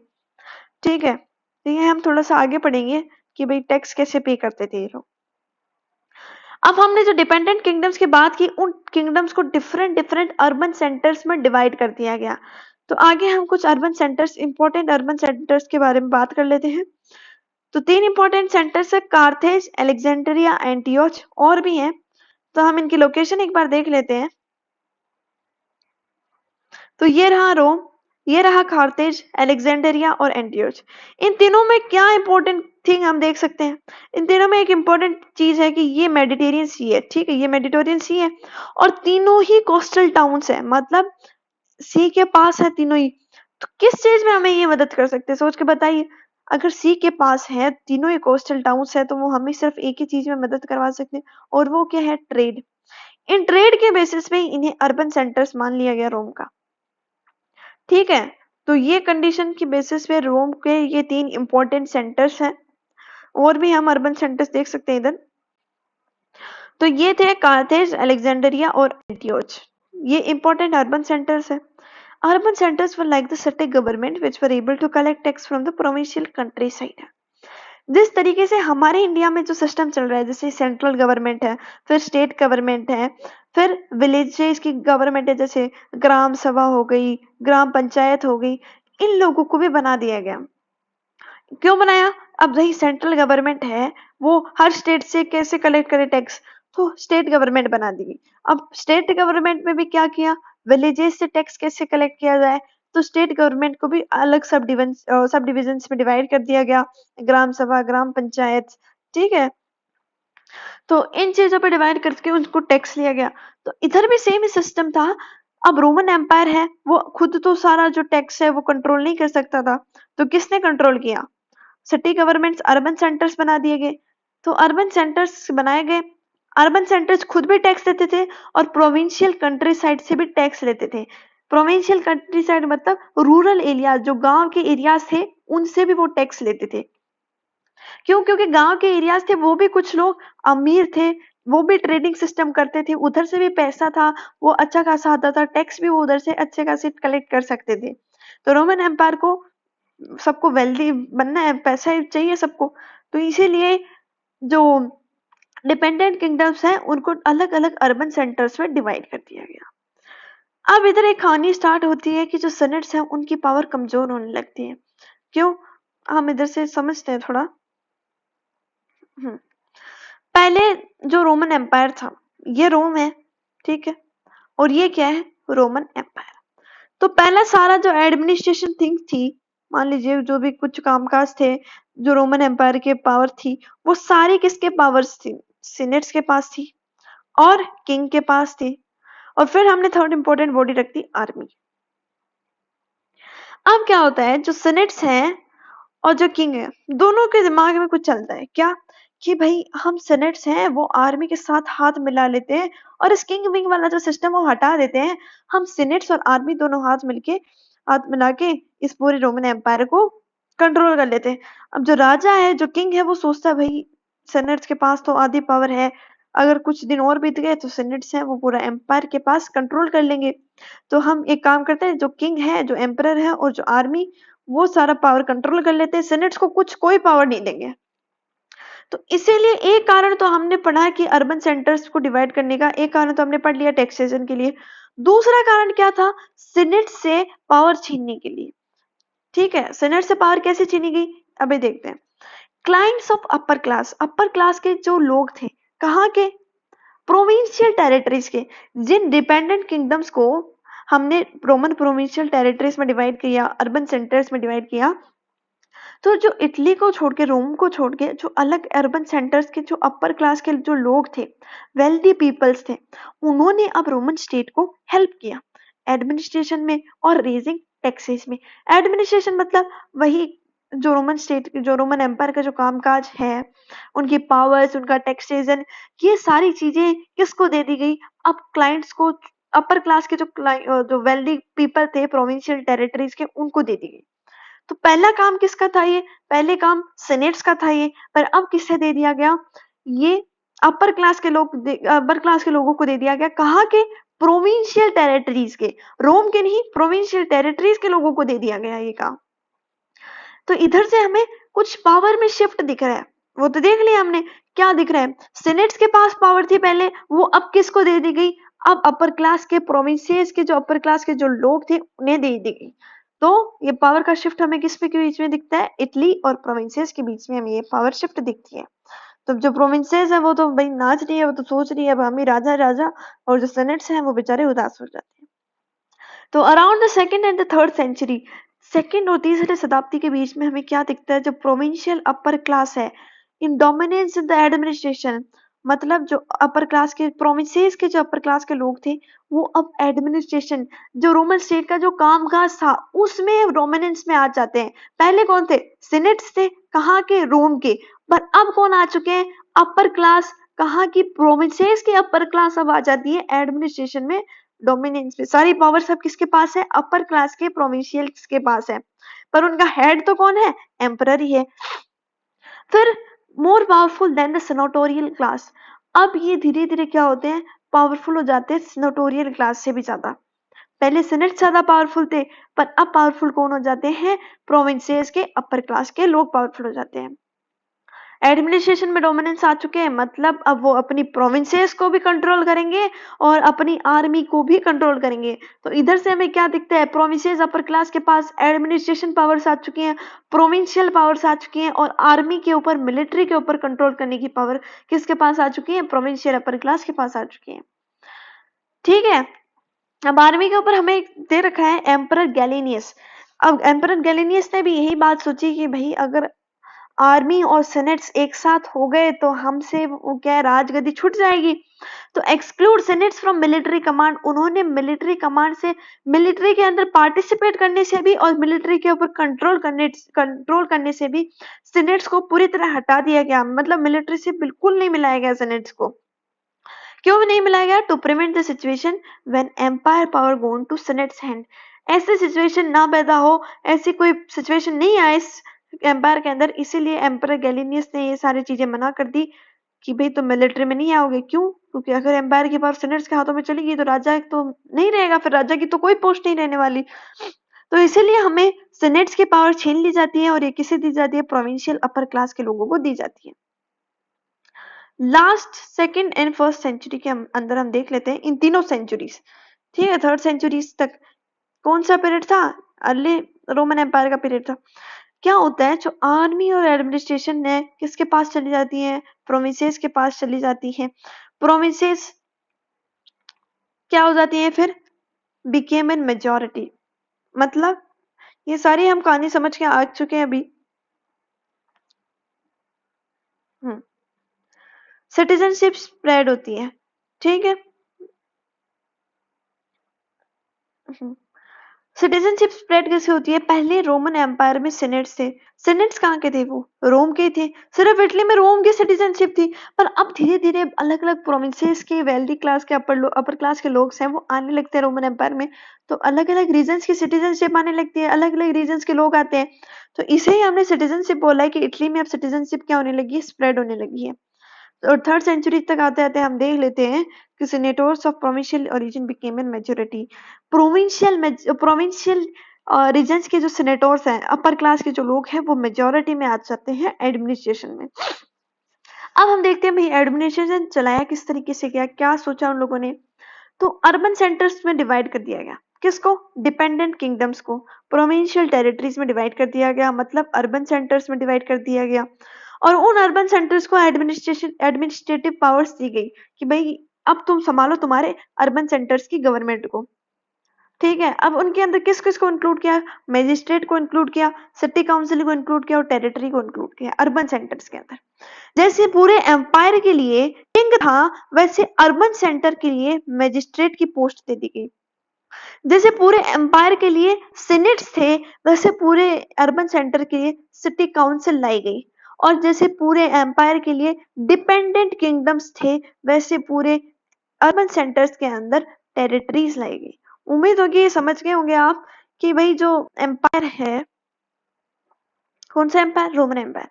ठीक है, तो ये हम थोड़ा सा आगे पढ़ेंगे कि भाई टैक्स कैसे पे करते थे ये लोग। अब हमने जो डिपेंडेंट किंगडम्स की बात की, उन किंगडम्स को डिफरेंट डिफरेंट अर्बन सेंटर्स में डिवाइड कर दिया गया। तो आगे हम कुछ urban centres, important urban centres के बारे में बात कर लेते हैं। तो 3 इंपॉर्टेंट सेंटर्स है, कार्थेज, अलेक्जेंड्रिया, एंटियोच, और भी हैं, तो हम इनकी लोकेशन एक बार देख लेते हैं। तो ये रहा रोम, ये रहा कार्थेज, अलेक्जेंड्रिया और एंटियोच। इन तीनों में क्या इंपॉर्टेंट थिंग हम देख सकते हैं, इन तीनों में एक इंपॉर्टेंट चीज है कि ये मेडिटेरियन सी है, ठीक है, ये मेडिटेरियन सी है और तीनों ही कोस्टल टाउन्स है, मतलब सी के पास है तीनों ही। तो किस चीज में हमें ये मदद कर सकते हैं, सोच के बताइए। अगर सी के पास है, तीनों ही कोस्टल टाउन्स है, तो वो हमें सिर्फ एक ही चीज में मदद करवा सकते हैं, और वो क्या है, ट्रेड। इन ट्रेड के बेसिस पे इन्हें अर्बन सेंटर्स मान लिया गया रोम का, ठीक है। तो ये कंडीशन की बेसिस पे रोम के ये 3 इंपॉर्टेंट सेंटर्स हैं, और भी हम अर्बन सेंटर्स देख सकते हैं इधर। तो ये थे कार्थेज, अलेक्जेंड्रिया और एंटियोच, ये इंपॉर्टेंट अर्बन सेंटर्स है। Urban centers were like the city government which were able to collect tax from the provincial countryside. जिस तरीके से हमारे इंडिया में जो सिस्टम चल रहा है, जैसे सेंट्रल गवर्नमेंट है, फिर स्टेट गवर्नमेंट है, फिर विलेजेस की गवर्नमेंट है, जैसे ग्राम सभा हो गई, ग्राम पंचायत हो गई, इन लोगों को भी बना दिया गया। क्यों बनाया? अब रही सेंट्रल गवर्नमेंट है, वो हर स्टेट से कैसे कलेक्ट करे टैक्स, तो स्टेट गवर्नमेंट बना दी। अब स्टेट गवर्नमेंट में भी क्या किया, विलेजेस से टैक्स कैसे कलेक्ट किया जाए, तो स्टेट गवर्नमेंट को भी अलग सब डिविजन्स में डिवाइड कर दिया गया, ग्राम सभा, ग्राम पंचायत, ठीक है। तो इन चीजों पे डिवाइड करके उनको टैक्स लिया गया। तो इधर भी सेम ही सिस्टम था। अब रोमन एम्पायर है, वो खुद तो सारा जो टैक्स है वो कंट्रोल नहीं कर सकता था, तो किसने कंट्रोल किया, सिटी गवर्नमेंट्स, अर्बन सेंटर्स बना दिए गए। तो अर्बन सेंटर्स बनाए गए, अर्बन सेंटर्स खुद भी टैक्स देते थे और प्रोविंशियल कंट्री साइड से भी टैक्स लेते थे। प्रोविंशियल कंट्री साइड मतलब रूरल एरिया, जो गांव के एरियाज थे, उनसे भी वो टैक्स लेते थे। क्यों? क्योंकि गांव के एरियाज थे, वो भी कुछ लोग अमीर थे, वो भी ट्रेडिंग सिस्टम करते थे, उधर से भी पैसा था, वो अच्छा खासा आता था, टैक्स भी वो उधर से अच्छे खासे कलेक्ट कर सकते थे। तो रोमन एम्पायर को सबको वेल्दी बनना है, पैसा चाहिए सबको, तो इसीलिए जो डिपेंडेंट किंगडम्स हैं उनको अलग अलग अर्बन सेंटर्स में डिवाइड कर दिया गया। अब इधर एक कहानी स्टार्ट होती है कि जो सेनेट्स हैं उनकी पावर कमजोर होने लगती है। क्यों? हम इधर से समझते हैं थोड़ा। पहले जो रोमन एम्पायर था, ये रोम है, ठीक है, और ये क्या है, रोमन एम्पायर। तो पहला सारा जो एडमिनिस्ट्रेशन थिंग थी, मान लीजिए जो भी कुछ कामकाज थे, जो रोमन एम्पायर के पावर थी, वो सारी किसके पावर्स थी, सीनेट्स के पास थी और किंग के पास थी। और फिर हमने थर्ड इंपॉर्टेंट बॉडी रख दी, आर्मी। अब क्या होता है, जो सीनेट्स हैं और जो किंग है, दोनों के दिमाग में कुछ चलता है क्या, कि भाई हम सेनेट्स हैं, वो आर्मी के साथ हाथ मिला लेते हैं और इस किंग विंग वाला जो सिस्टम वो हटा देते हैं, हम सेनेट्स और आर्मी दोनों हाथ मिला के इस पूरे रोमन एम्पायर को कंट्रोल कर लेते हैं। अब जो राजा है, जो किंग है, वो सोचता है भाई सेनेट्स के पास तो आधी पावर है, अगर कुछ दिन और बीत गए तो सेनेट्स हैं वो पूरा एम्पायर के पास कंट्रोल कर लेंगे। तो हम एक काम करते हैं, जो किंग है, जो एम्परर है और जो आर्मी, वो सारा पावर कंट्रोल कर लेते हैं, सेनेट्स को कोई पावर नहीं देंगे। तो इसीलिए एक कारण तो हमने पढ़ा कि अर्बन सेंटर्स को डिवाइड करने का, एक कारण तो हमने पढ़ लिया टैक्सेशन के लिए, दूसरा कारण क्या था, सीनेट से पावर छीनने के लिए। ठीक है, सीनेट से पावर कैसे छीनी गई, अभी देखते हैं। क्लाइंट्स ऑफ अपर क्लास के जो लोग थे, कहाँ के, प्रोविंशियल टेरिटरीज के, जिन डिपेंडेंट किंगडम्स को हमने रोमन प्रोविंशियल टेरिटरीज में डिवाइड किया, अर्बन सेंटर्स में डिवाइड किया, तो जो इटली को छोड़ के, रोम को छोड़ के, जो अलग अर्बन सेंटर्स के जो अपर क्लास के जो लोग थे, वेल्दी पीपल्स थे, उन्होंने अब रोमन स्टेट को हेल्प किया एडमिनिस्ट्रेशन में और रेजिंग टैक्सेस में। एडमिनिस्ट्रेशन मतलब वही जो रोमन स्टेट, जो रोमन एम्पायर का जो कामकाज है, उनकी पावर्स, उनका टैक्सेशन, ये सारी चीजें किसको दे दी गई, अब क्लाइंट्स को, अपर क्लास के जो वेल्दी पीपल थे प्रोविंशियल टेरिटरीज के, उनको दे दी गई। तो पहला काम किसका था, ये पहले काम सेनेट्स का था ये, पर अब किसे दे दिया गया, ये अपर क्लास के लोगों को दे दिया गया। कहाँ के, प्रोविंशियल टेरिटरीज के, रोम के नहीं, प्रोविंशियल टेरिटरीज के लोगों को दे दिया गया ये काम। तो इधर से हमें कुछ पावर में शिफ्ट दिख रहा है, वो तो देख लिया हमने, क्या दिख रहा है, सेनेट्स के पास पावर थी पहले, वो अब किसको दे दी गई, अब अपर क्लास के, प्रोविंसेस के जो अपर क्लास के जो लोग थे उन्हें दे दी गई। तो ये पावर का शिफ्ट हमें किस के बीच में दिखता है, इटली और प्रोविंसेस के बीच में हमें ये पावर शिफ्ट दिखती है। तो जो प्रोविंसेस है वो तो भाई नाच रही है, वो तो सोच रही है अब हम ही राजा राजा, और जो सेनेट्स हैं वो बेचारे उदास हो जाते हैं। तो around the second and the third century, second और तीसरे शताब्दी के बीच में हमें क्या दिखता है, जो प्रोविंशियल अपर क्लास है इन डोमिनेंस इन द एडमिनिस्ट्रेशन, मतलब जो अपर क्लास के प्रोविंसेस के जो अपर क्लास के लोग थे वो अब एडमिनिस्ट्रेशन, जो रोमन स्टेट का जो कामकाज था उसमें डोमिनेंस में आ जाते हैं। पहले कौन थे, सिनेट्स थे, कहाँ के, रोम के, पर अब कौन आ चुके हैं, अपर क्लास, कहाँ की, प्रोविंसेस की अपर क्लास अब आ जाती है एडमिनिस्ट्रेशन में, डोमिनेंस में। सारी पावर सब किसके पास है, अपर क्लास के प्रोविंशियल्स के पास है, पर उनका हेड तो कौन है, एम्परर ही है। फिर more powerful than the senatorial class, अब ये धीरे धीरे क्या होते हैं, पावरफुल हो जाते हैं सेनेटोरियल क्लास से भी ज्यादा। पहले सेनेट ज्यादा पावरफुल थे, पर अब पावरफुल कौन हो जाते हैं, प्रोविंसेस के अपर क्लास के लोग पावरफुल हो जाते हैं। एडमिनिस्ट्रेशन में डोमिनेंस आ चुके हैं, मतलब अब वो अपनी प्रोविंसेस को भी कंट्रोल करेंगे और अपनी आर्मी को भी कंट्रोल करेंगे। तो इधर से हमें क्या दिखता है, प्रोविंसेस अपर क्लास के पास एडमिनिस्ट्रेशन पावर्स आ चुकी हैं, प्रोविंशियल पावर्स आ चुकी हैं, और आर्मी के ऊपर, मिलिट्री के ऊपर कंट्रोल करने की पावर किसके पास आ चुकी है, प्रोविंशियल अपर क्लास के पास आ चुकी है। ठीक है, अब आर्मी के ऊपर हमें दे रखा है एम्परर गैलिनियस। अब एम्परर गैलिनियस ने भी यही बात सोची कि भाई अगर आर्मी और सेनेट्स एक साथ हो गए तो हमसे वो क्या है, राजगद्दी छूट जाएगी। तो एक्सक्लूड सेनेट्स फ्रॉम मिलिट्री कमांड, उन्होंने मिलिट्री कमांड से, मिलिट्री के अंदर पार्टिसिपेट करने से भी और मिलिट्री के ऊपर कंट्रोल करने से भी सेनेट्स को पूरी तरह हटा दिया गया, मतलब मिलिट्री से बिल्कुल नहीं मिलाया गया सेनेट्स को। क्यों नहीं मिलाया गया, to prevent the situation when empire power gone to senate's hand, ऐसी सिचुएशन ना पैदा हो, ऐसी कोई सिचुएशन नहीं आए इस एम्पायर के अंदर, इसीलिए एम्पर गैलिनियस ने ये सारी चीजें मना कर दी कि भाई तुम मिलिट्री में नहीं आओगे। क्यों, क्योंकि अगर एम्पायर की पावर सेनेट्स के हाथों में चली गई तो राजा तो नहीं रहेगा, फिर राजा की तो कोई पोस्ट नहीं रहने वाली। तो इसीलिए हमें सेनेट्स की पावर छीन ली जाती है और ये किसे दी जाती है, प्रोविंशियल अपर क्लास के लोगों को दी जाती है। Last second and first century के अंदर हम देख लेते हैं इन तीनों सेंचुरीज, ठीक है, थर्ड सेंचुरीज तक कौन सा पीरियड था, अर्ली रोमन एम्पायर का पीरियड था। क्या होता है, जो आर्मी और एडमिनिस्ट्रेशन है किसके पास चली जाती है, प्रोविंसेस के पास चली जाती है। प्रोविंसेस क्या हो जाती है फिर, बिकेम इन मेजॉरिटी, मतलब ये सारी हम कहानी समझ के आ चुके हैं अभी। सिटीजनशिप स्प्रेड होती है, ठीक है। सिटीजनशिप स्प्रेड कैसे होती है, पहले रोमन एम्पायर में सेनेट्स थे, सेनेट्स कहाँ के थे, वो रोम के थे, सिर्फ इटली में रोम की सिटीजनशिप थी। पर अब धीरे धीरे अलग अलग प्रोविंसेस के वेल्दी क्लास के अपर क्लास के लोग हैं वो आने लगते हैं रोमन एम्पायर में, तो अलग अलग रीजन्स की सिटीजनशिप आने लगती है, अलग अलग रीजन्स के लोग आते हैं। तो इसे ही हमने सिटीजनशिप बोला है कि इटली में अब सिटीजनशिप क्या होने लगी है, स्प्रेड होने लगी है। और थर्ड सेंचुरी तक आते आते हम देख लेते हैं कि senators of provincial origin became in majority, provincial regions के जो सेनेटर्स हैं, अपर क्लास के जो लोग हैं वो मेजॉरिटी में आ जाते हैं एडमिनिस्ट्रेशन में। अब हम देखते हैं भाई एडमिनिस्ट्रेशन चलाया किस तरीके से गया, क्या सोचा उन लोगों ने। तो अर्बन सेंटर्स में डिवाइड कर दिया गया, किसको, डिपेंडेंट किंगडम्स को प्रोविंशियल टेरिटरीज में डिवाइड कर दिया गया, मतलब अर्बन सेंटर्स में डिवाइड कर दिया गया। और उन अर्बन सेंटर्स को एडमिनिस्ट्रेटिव पावर्स दी गई कि भाई अब तुम संभालो तुम्हारे अर्बन सेंटर्स की गवर्नमेंट को, ठीक है। अब उनके अंदर किस किस को इंक्लूड किया, मजिस्ट्रेट को इंक्लूड किया, सिटी काउंसिल को इंक्लूड किया और टेरिटरी को इंक्लूड किया अर्बन सेंटर्स के अंदर। जैसे पूरे एम्पायर के लिए किंग था, वैसे अर्बन सेंटर के लिए मजिस्ट्रेट की पोस्ट दे दी गई। जैसे पूरे एम्पायर के लिए सीनेट्स थे, वैसे पूरे अर्बन सेंटर के लिए सिटी काउंसिल लाई गई। और जैसे पूरे एम्पायर के लिए डिपेंडेंट किंगडम्स थे, वैसे पूरे अर्बन सेंटर्स के अंदर टेरिटरीज लाई गई। उम्मीद होगी ये समझ गए होंगे आप कि भाई जो एम्पायर है, कौन सा एम्पायर, रोमन एम्पायर,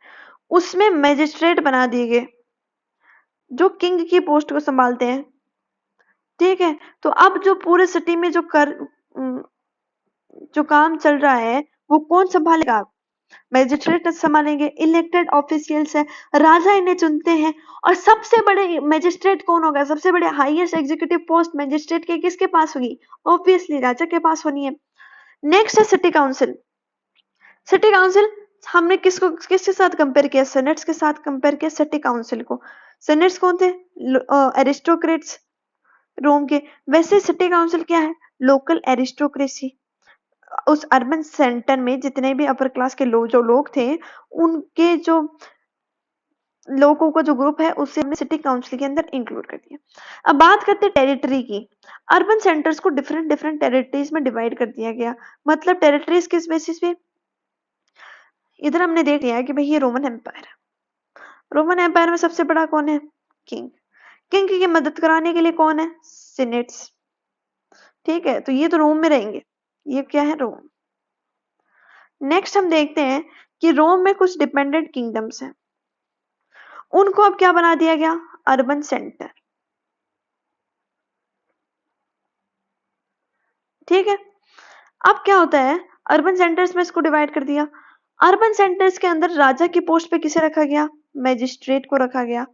उसमें मैजिस्ट्रेट बना दिए गए जो किंग की पोस्ट को संभालते हैं, ठीक है। तो अब जो पूरे सिटी में जो काम चल रहा है वो कौन संभालेगा, मैजिस्ट्रेट संभालेंगे, इलेक्टेड ऑफिशियल्स है, राजा इन्हें चुनते हैं। और सबसे बड़े मैजिस्ट्रेट कौन होगा, सबसे बड़े हाईएस्ट एग्जीक्यूटिव पोस्ट मैजिस्ट्रेट के किसके पास होगी, ऑब्वियसली राजा के पास होनी है। नेक्स्ट है सिटी काउंसिल। सिटी काउंसिल हमने किसके साथ कंपेयर किया? सेनेट्स के साथ कंपेयर किया सिटी काउंसिल को। सेनेट्स कौन थे? एरिस्टोक्रेट्स रोम के। वैसे सिटी काउंसिल क्या है? Local aristocracy. उस अर्बन सेंटर में जितने भी अपर क्लास के जो लोग थे, उनके जो लोगों का जो ग्रुप है उसे हमने सिटी काउंसिल के अंदर इंक्लूड कर दिया। अब बात करते हैं टेरिटरी की। अर्बन सेंटर्स को डिफरेंट डिफरेंट टेरिटरीज में डिवाइड कर दिया गया। मतलब टेरिटरीज किस बेसिस पे? इधर हमने देख लिया कि भाई ये रोमन एम्पायर है। रोमन एम्पायर में सबसे बड़ा कौन है? किंग। किंग की मदद कराने के लिए कौन है? सीनेट्स। ठीक है, तो ये तो रोम में रहेंगे। ये क्या है? रोम। नेक्स्ट हम देखते हैं कि रोम में कुछ डिपेंडेंट किंगडम्स हैं, उनको अब क्या बना दिया गया? Urban centre. ठीक है, अब क्या होता है? अर्बन सेंटर्स में इसको डिवाइड कर दिया। अर्बन सेंटर्स के अंदर राजा की पोस्ट पे किसे रखा गया? मैजिस्ट्रेट को रखा गया।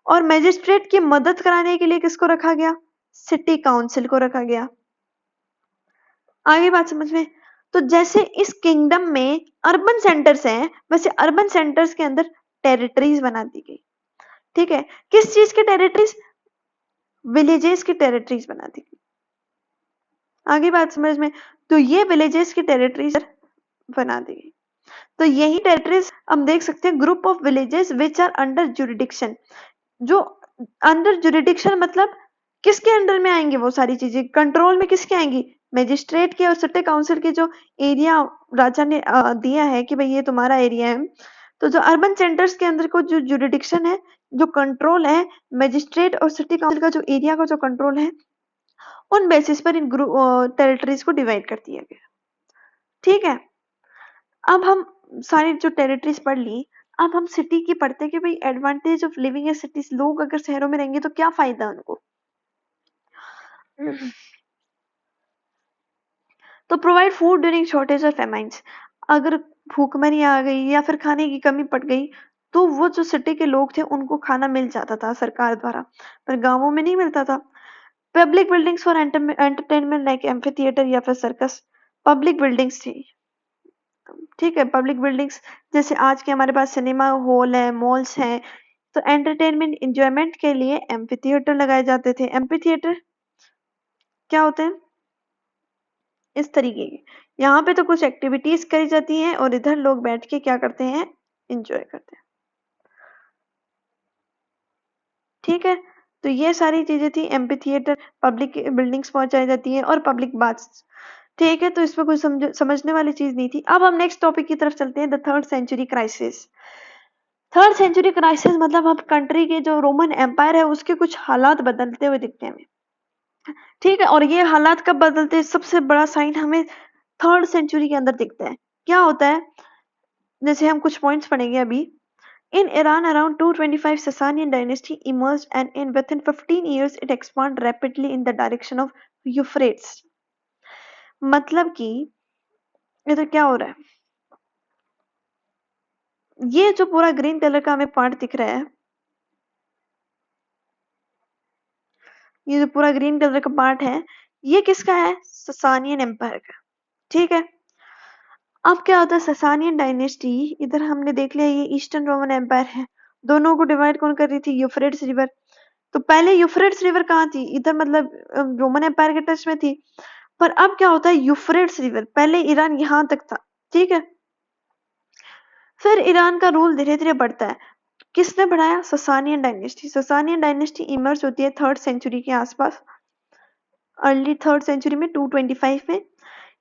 और मैजिस्ट्रेट की मदद कराने के लिए किसको रखा गया? सिटी काउंसिल को रखा गया। आगे बात समझ में? तो जैसे इस किंगडम में अर्बन सेंटर्स हैं, वैसे अर्बन सेंटर्स के अंदर टेरिटरीज बना दी गई। ठीक है, किस चीज की टेरिटरीज? विलेजेस की टेरिटरीज बना दी गई। आगे बात समझ में? तो ये विलेजेस की टेरिटरीज बना दी गई। तो यही टेरिटरीज हम देख सकते हैं, group of villages which are under jurisdiction. जो अंडर जुरिडिक्शन मतलब किसके अंडर में आएंगे? वो सारी चीजें कंट्रोल में किसके आएंगी? मजिस्ट्रेट के और सिटी काउंसिल के जो एरिया राजा ने दिया है कि भाई ये तुम्हारा एरिया है। तो जो अर्बन सेंटर्स के अंदर को जो जुरिडिक्शन है, जो कंट्रोल है, मजिस्ट्रेट और सिटी काउंसिल का जो एरिया का जो कंट्रोल है, उन बेसिस पर इन ग्रुप टेरिटरीज को डिवाइड कर दिया गया। ठीक है, अब हम सारी जो टेरिटरीज पढ़ ली, अब हम सिटी की पढ़ते हैं कि भाई advantage of living in cities. लोग अगर शहरों में रहेंगे तो क्या फायदा उनको? तो प्रोवाइड फूड ड्यूरिंग शॉर्टेज और फेमाइंस। अगर भूखमरी आ गई या फिर खाने की कमी पड़ गई, तो वो जो सिटी के लोग थे उनको खाना मिल जाता था सरकार द्वारा, पर गांवों में नहीं मिलता था। Public buildings for entertainment like amphi theatre या फिर सर्कस। पब्लिक बिल्डिंग्स थी। ठीक है, पब्लिक बिल्डिंग्स जैसे आज के हमारे पास सिनेमा हॉल है, मॉल्स हैं। तो एंटरटेनमेंट इंजॉयमेंट के लिए एम्फी थिएटर लगाए जाते थे। एम्फी थिएटर क्या होते हैं? इस तरीके के, यहाँ पे तो कुछ एक्टिविटीज करी जाती हैं और इधर लोग बैठ के क्या करते हैं? एंजॉय करते हैं। ठीक है, तो ये सारी चीजें थी। एम्फी थिएटर, पब्लिक बिल्डिंग्स पहुंचाई जाती है और पब्लिक बाथ्स। ठीक है, तो इसमें कुछ समझने वाली चीज नहीं थी। अब हम नेक्स्ट टॉपिक की तरफ चलते हैं, the third century crisis. Third century crisis मतलब अब कंट्री के जो रोमन एम्पायर है उसके कुछ हालात बदलते हुए दिखते हैं हमें। ठीक है, और ये हालात कब बदलते हैं? सबसे बड़ा साइन हमें थर्ड सेंचुरी के अंदर दिखता है। क्या होता है? जैसे हम कुछ पॉइंट्स पढ़ेंगे अभी। In Iran, around 225, Sasanian dynasty emerged, and within 15 years, it expanded rapidly in the direction of Euphrates. मतलब कि इधर क्या हो रहा है? ये जो पूरा ग्रीन कलर का हमें पार्ट दिख रहा है, ये जो पूरा ग्रीन कलर का पार्ट है, ये किसका है? ससानियन एम्पायर का। ठीक है, अब क्या होता है? ससानियन डायनेस्टी, इधर हमने देख लिया ये ईस्टर्न रोमन एम्पायर है। दोनों को डिवाइड कौन कर रही थी? Euphrates river. तो पहले यूफ्रेट्स रिवर कहाँ थी? इधर मतलब रोमन एम्पायर के टच में थी। पर अब क्या होता है? यूफ्रेट्स रिवर, पहले ईरान यहां तक था। ठीक है, फिर ईरान का रूल धीरे धीरे बढ़ता है। किसने बढ़ाया? Sasanian dynasty. Sasanian dynasty emerge होती है थर्ड सेंचुरी के आसपास, अर्ली थर्ड सेंचुरी में 225 में।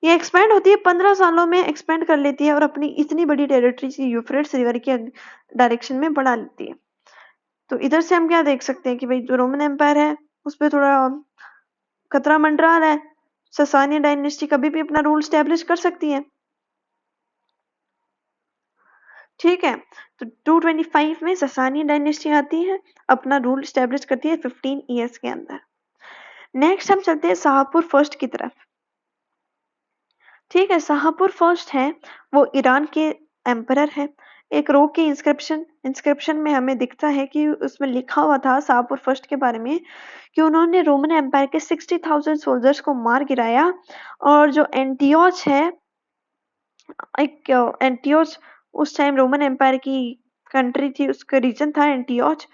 ये एक्सपेंड होती है, 15 सालों में एक्सपेंड कर लेती है और अपनी इतनी बड़ी टेरिटरी यूफ्रेट्स रिवर के डायरेक्शन में बढ़ा लेती है। तो इधर से हम क्या देख सकते हैं कि भाई जो रोमन एम्पायर है उस पर थोड़ा खतरा मंडरा रहा है। ससानियन डायनेस्टी कभी भी अपना रूल स्टैब्लिश कर सकती है। ठीक है, तो 225 में ससानियन डायनेस्टी आती है, अपना रूल स्टैब्लिश करती है 15 ईयर्स के अंदर। नेक्स्ट हम चलते हैं शाहपुर फर्स्ट की तरफ। ठीक है, शाहपुर फर्स्ट है वो ईरान के एम्परर है। एक रॉक की इंस्क्रिप्शन में हमें दिखता है कि उसमें लिखा हुआ था शाहपुर फर्स्ट के बारे में कि उन्होंने रोमन एम्पायर के 60,000 सोल्जर्स को मार गिराया और जो एंटियोच है, एक एंटियोच उस टाइम रोमन एम्पायर की कंट्री थी, उसका रीजन था एंटियोच,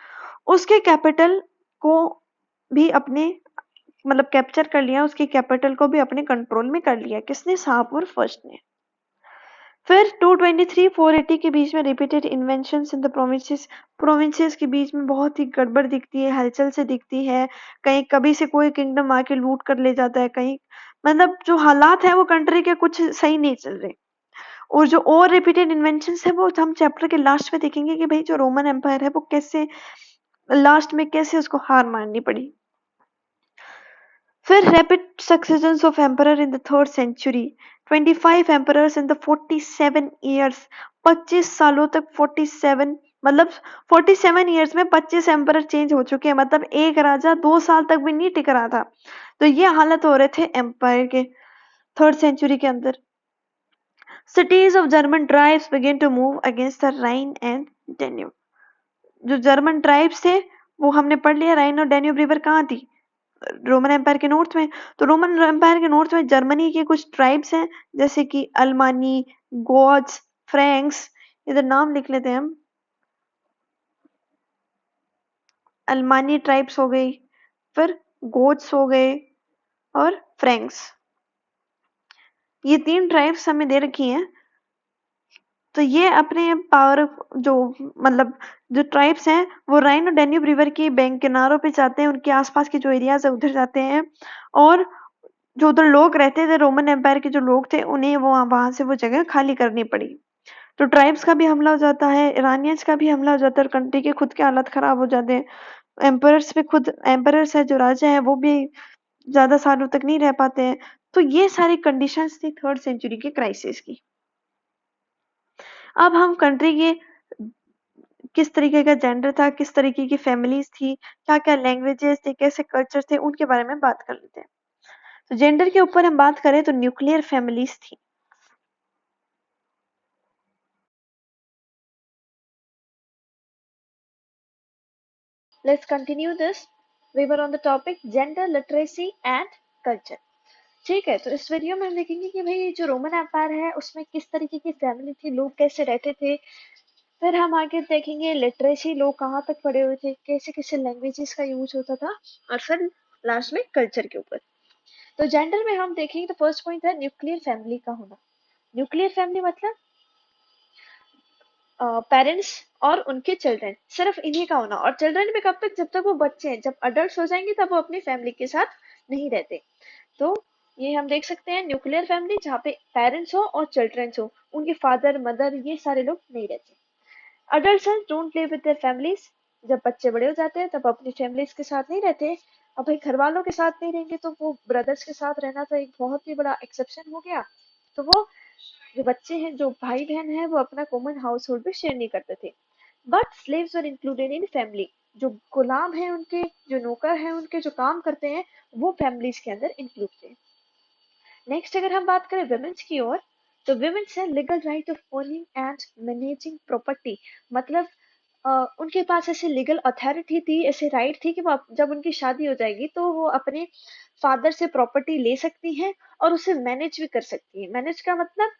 उसके कैपिटल को भी अपने मतलब कैप्चर कर लिया, उसकी कैपिटल को भी अपने कंट्रोल में कर लिया। किसने? शाहपुर फर्स्ट ने। फिर 223 480 के बीच में repeated inventions in the provinces के बीच में बहुत ही गड़बड़ दिखती है, हलचल से दिखती है। कहीं कभी से कोई किंगडम आके लूट कर ले जाता है, कहीं मतलब जो हालात है वो कंट्री के कुछ सही नहीं चल रहे। और जो और रिपीटेड इन्वेंशंस है वो हम चैप्टर के लास्ट में देखेंगे कि भाई जो रोमन एम्पायर है वो कैसे लास्ट में कैसे उसको हार माननी पड़ी। फिर rapid successions of emperor in the third century, 25 emperors in the 47 years, 25 सालों तक 47 मतलब 47 ईयर्स में 25 एम्परर चेंज हो चुके हैं, मतलब एक राजा 2 साल तक भी नहीं टिक रहा था। तो ये हालत हो रहे थे एम्पायर के थर्ड सेंचुरी के अंदर। Cities of German tribes began to move against the Rhine and Danube. जो जर्मन ट्राइब्स थे वो हमने पढ़ लिया, राइन और डेन्यूब रिवर कहाँ थी? रोमन एम्पायर के नॉर्थ में। तो रोमन एम्पायर के नॉर्थ में जर्मनी के कुछ ट्राइब्स हैं जैसे कि अल्मानी, गोथ्स, फ्रैंक्स, इधर नाम लिख लेते हैं हम। अल्मानी ट्राइब्स हो गई, फिर गोथ्स हो गए और फ्रैंक्स, ये 3 ट्राइब्स हमें दे रखी हैं। तो ये अपने पावर जो मतलब जो ट्राइब्स हैं वो राइन और डेन्यूब रिवर की बैंक किनारों पे जाते हैं, उनके आसपास के जो एरियाज है उधर जाते हैं, और जो उधर लोग रहते थे रोमन एम्पायर के जो लोग थे उन्हें वो वहां से वो जगह खाली करनी पड़ी। तो ट्राइब्स का भी हमला हो जाता है, इरानियंस का भी हमला हो जाता है और कंट्री के खुद के हालत खराब हो जाते हैं। एम्परर्स पे खुद एम्परर्स है जो राजा है वो भी ज्यादा सालों तक नहीं रह पाते हैं। तो ये सारी कंडीशंस थी थर्ड सेंचुरी के क्राइसिस की। अब हम कंट्री के किस तरीके का जेंडर था, किस तरीके की फैमिलीज थी, क्या-क्या लैंग्वेजेस थे, कैसे कल्चर थे, उनके बारे में बात कर लेते हैं। तो जेंडर के ऊपर हम बात करें तो न्यूक्लियर फैमिलीज थी। Let's continue this. We were on the topic gender literacy and culture. ठीक है, तो इस वीडियो में हम देखेंगे कि भाई जो रोमन एम्पायर है उसमें किस तरीके की फैमिली थी, लोग कैसे रहते थे। फिर हम आगे देखेंगे लिटरेसी, लोग कहाँ तक पढ़े हुए थे, कैसे कैसे लैंग्वेजेस का यूज होता था, और फिर लास्ट में कल्चर के ऊपर। तो जेंडर में हम देखेंगे तो फर्स्ट पॉइंट है न्यूक्लियर फैमिली का होना। न्यूक्लियर फैमिली मतलब पेरेंट्स और उनके चिल्ड्रन, सिर्फ इन्हीं का होना। और चिल्ड्रन भी कब तक? जब तक वो बच्चे हैं। जब अडल्ट हो जाएंगे तब वो अपनी फैमिली के साथ नहीं रहते। तो ये हम देख सकते हैं न्यूक्लियर फैमिली जहाँ पे पेरेंट्स हो और चिल्ड्रन हो, उनके फादर मदर ये सारे लोग नहीं रहते। Adult don't live with their families, जब बच्चे बड़े हो जाते हैं तब अपनी फैमिलीज के साथ नहीं रहते। अब भाई घर वालों के साथ नहीं रहेंगे तो वो ब्रदर्स के साथ रहना तो एक बहुत ही बड़ा एक्सेप्शन हो गया। तो वो जो बच्चे हैं, जो भाई बहन हैं, वो अपना कॉमन हाउस होल्ड भी शेयर नहीं करते थे। But slaves were included in family, जो गुलाम हैं उनके, जो नौकर हैं उनके, जो काम करते हैं, वो फैमिलीज के अंदर इंक्लूड थे। नेक्स्ट अगर हम बात करें वुमेन्स की ओर, तो वुमेन्स है legal right of owning and managing property. मतलब उनके पास ऐसे लीगल अथॉरिटी थी, ऐसे राइट थी कि वो जब उनकी शादी हो जाएगी तो वो अपने फादर से प्रॉपर्टी ले सकती हैं और उसे मैनेज भी कर सकती है। मैनेज का मतलब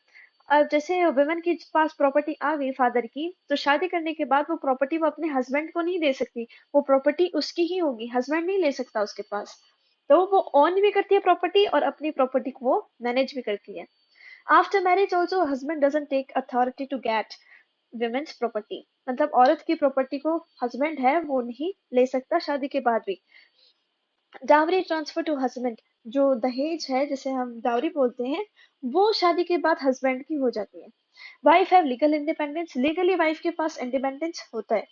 जैसे वुमेन के पास प्रॉपर्टी आ गई फादर की, तो शादी करने के बाद वो प्रॉपर्टी वो अपने हस्बैंड को नहीं दे सकती, वो प्रॉपर्टी उसकी ही होगी, हस्बैंड नहीं ले सकता उसके पास। तो वो ऑन भी करती है प्रॉपर्टी और अपनी प्रॉपर्टी को वो मैनेज भी करती है। After marriage also husband doesn't take authority to get women's property, मतलब औरत की प्रॉपर्टी को हस्बैंड है वो नहीं ले सकता शादी के बाद भी। डावरी ट्रांसफर टू हस्बैंड, जो दहेज है जिसे हम डावरी बोलते हैं, वो शादी के बाद हस्बैंड की हो जाती है। Wife have legal independence, legally wife के पास इंडिपेंडेंस होता है।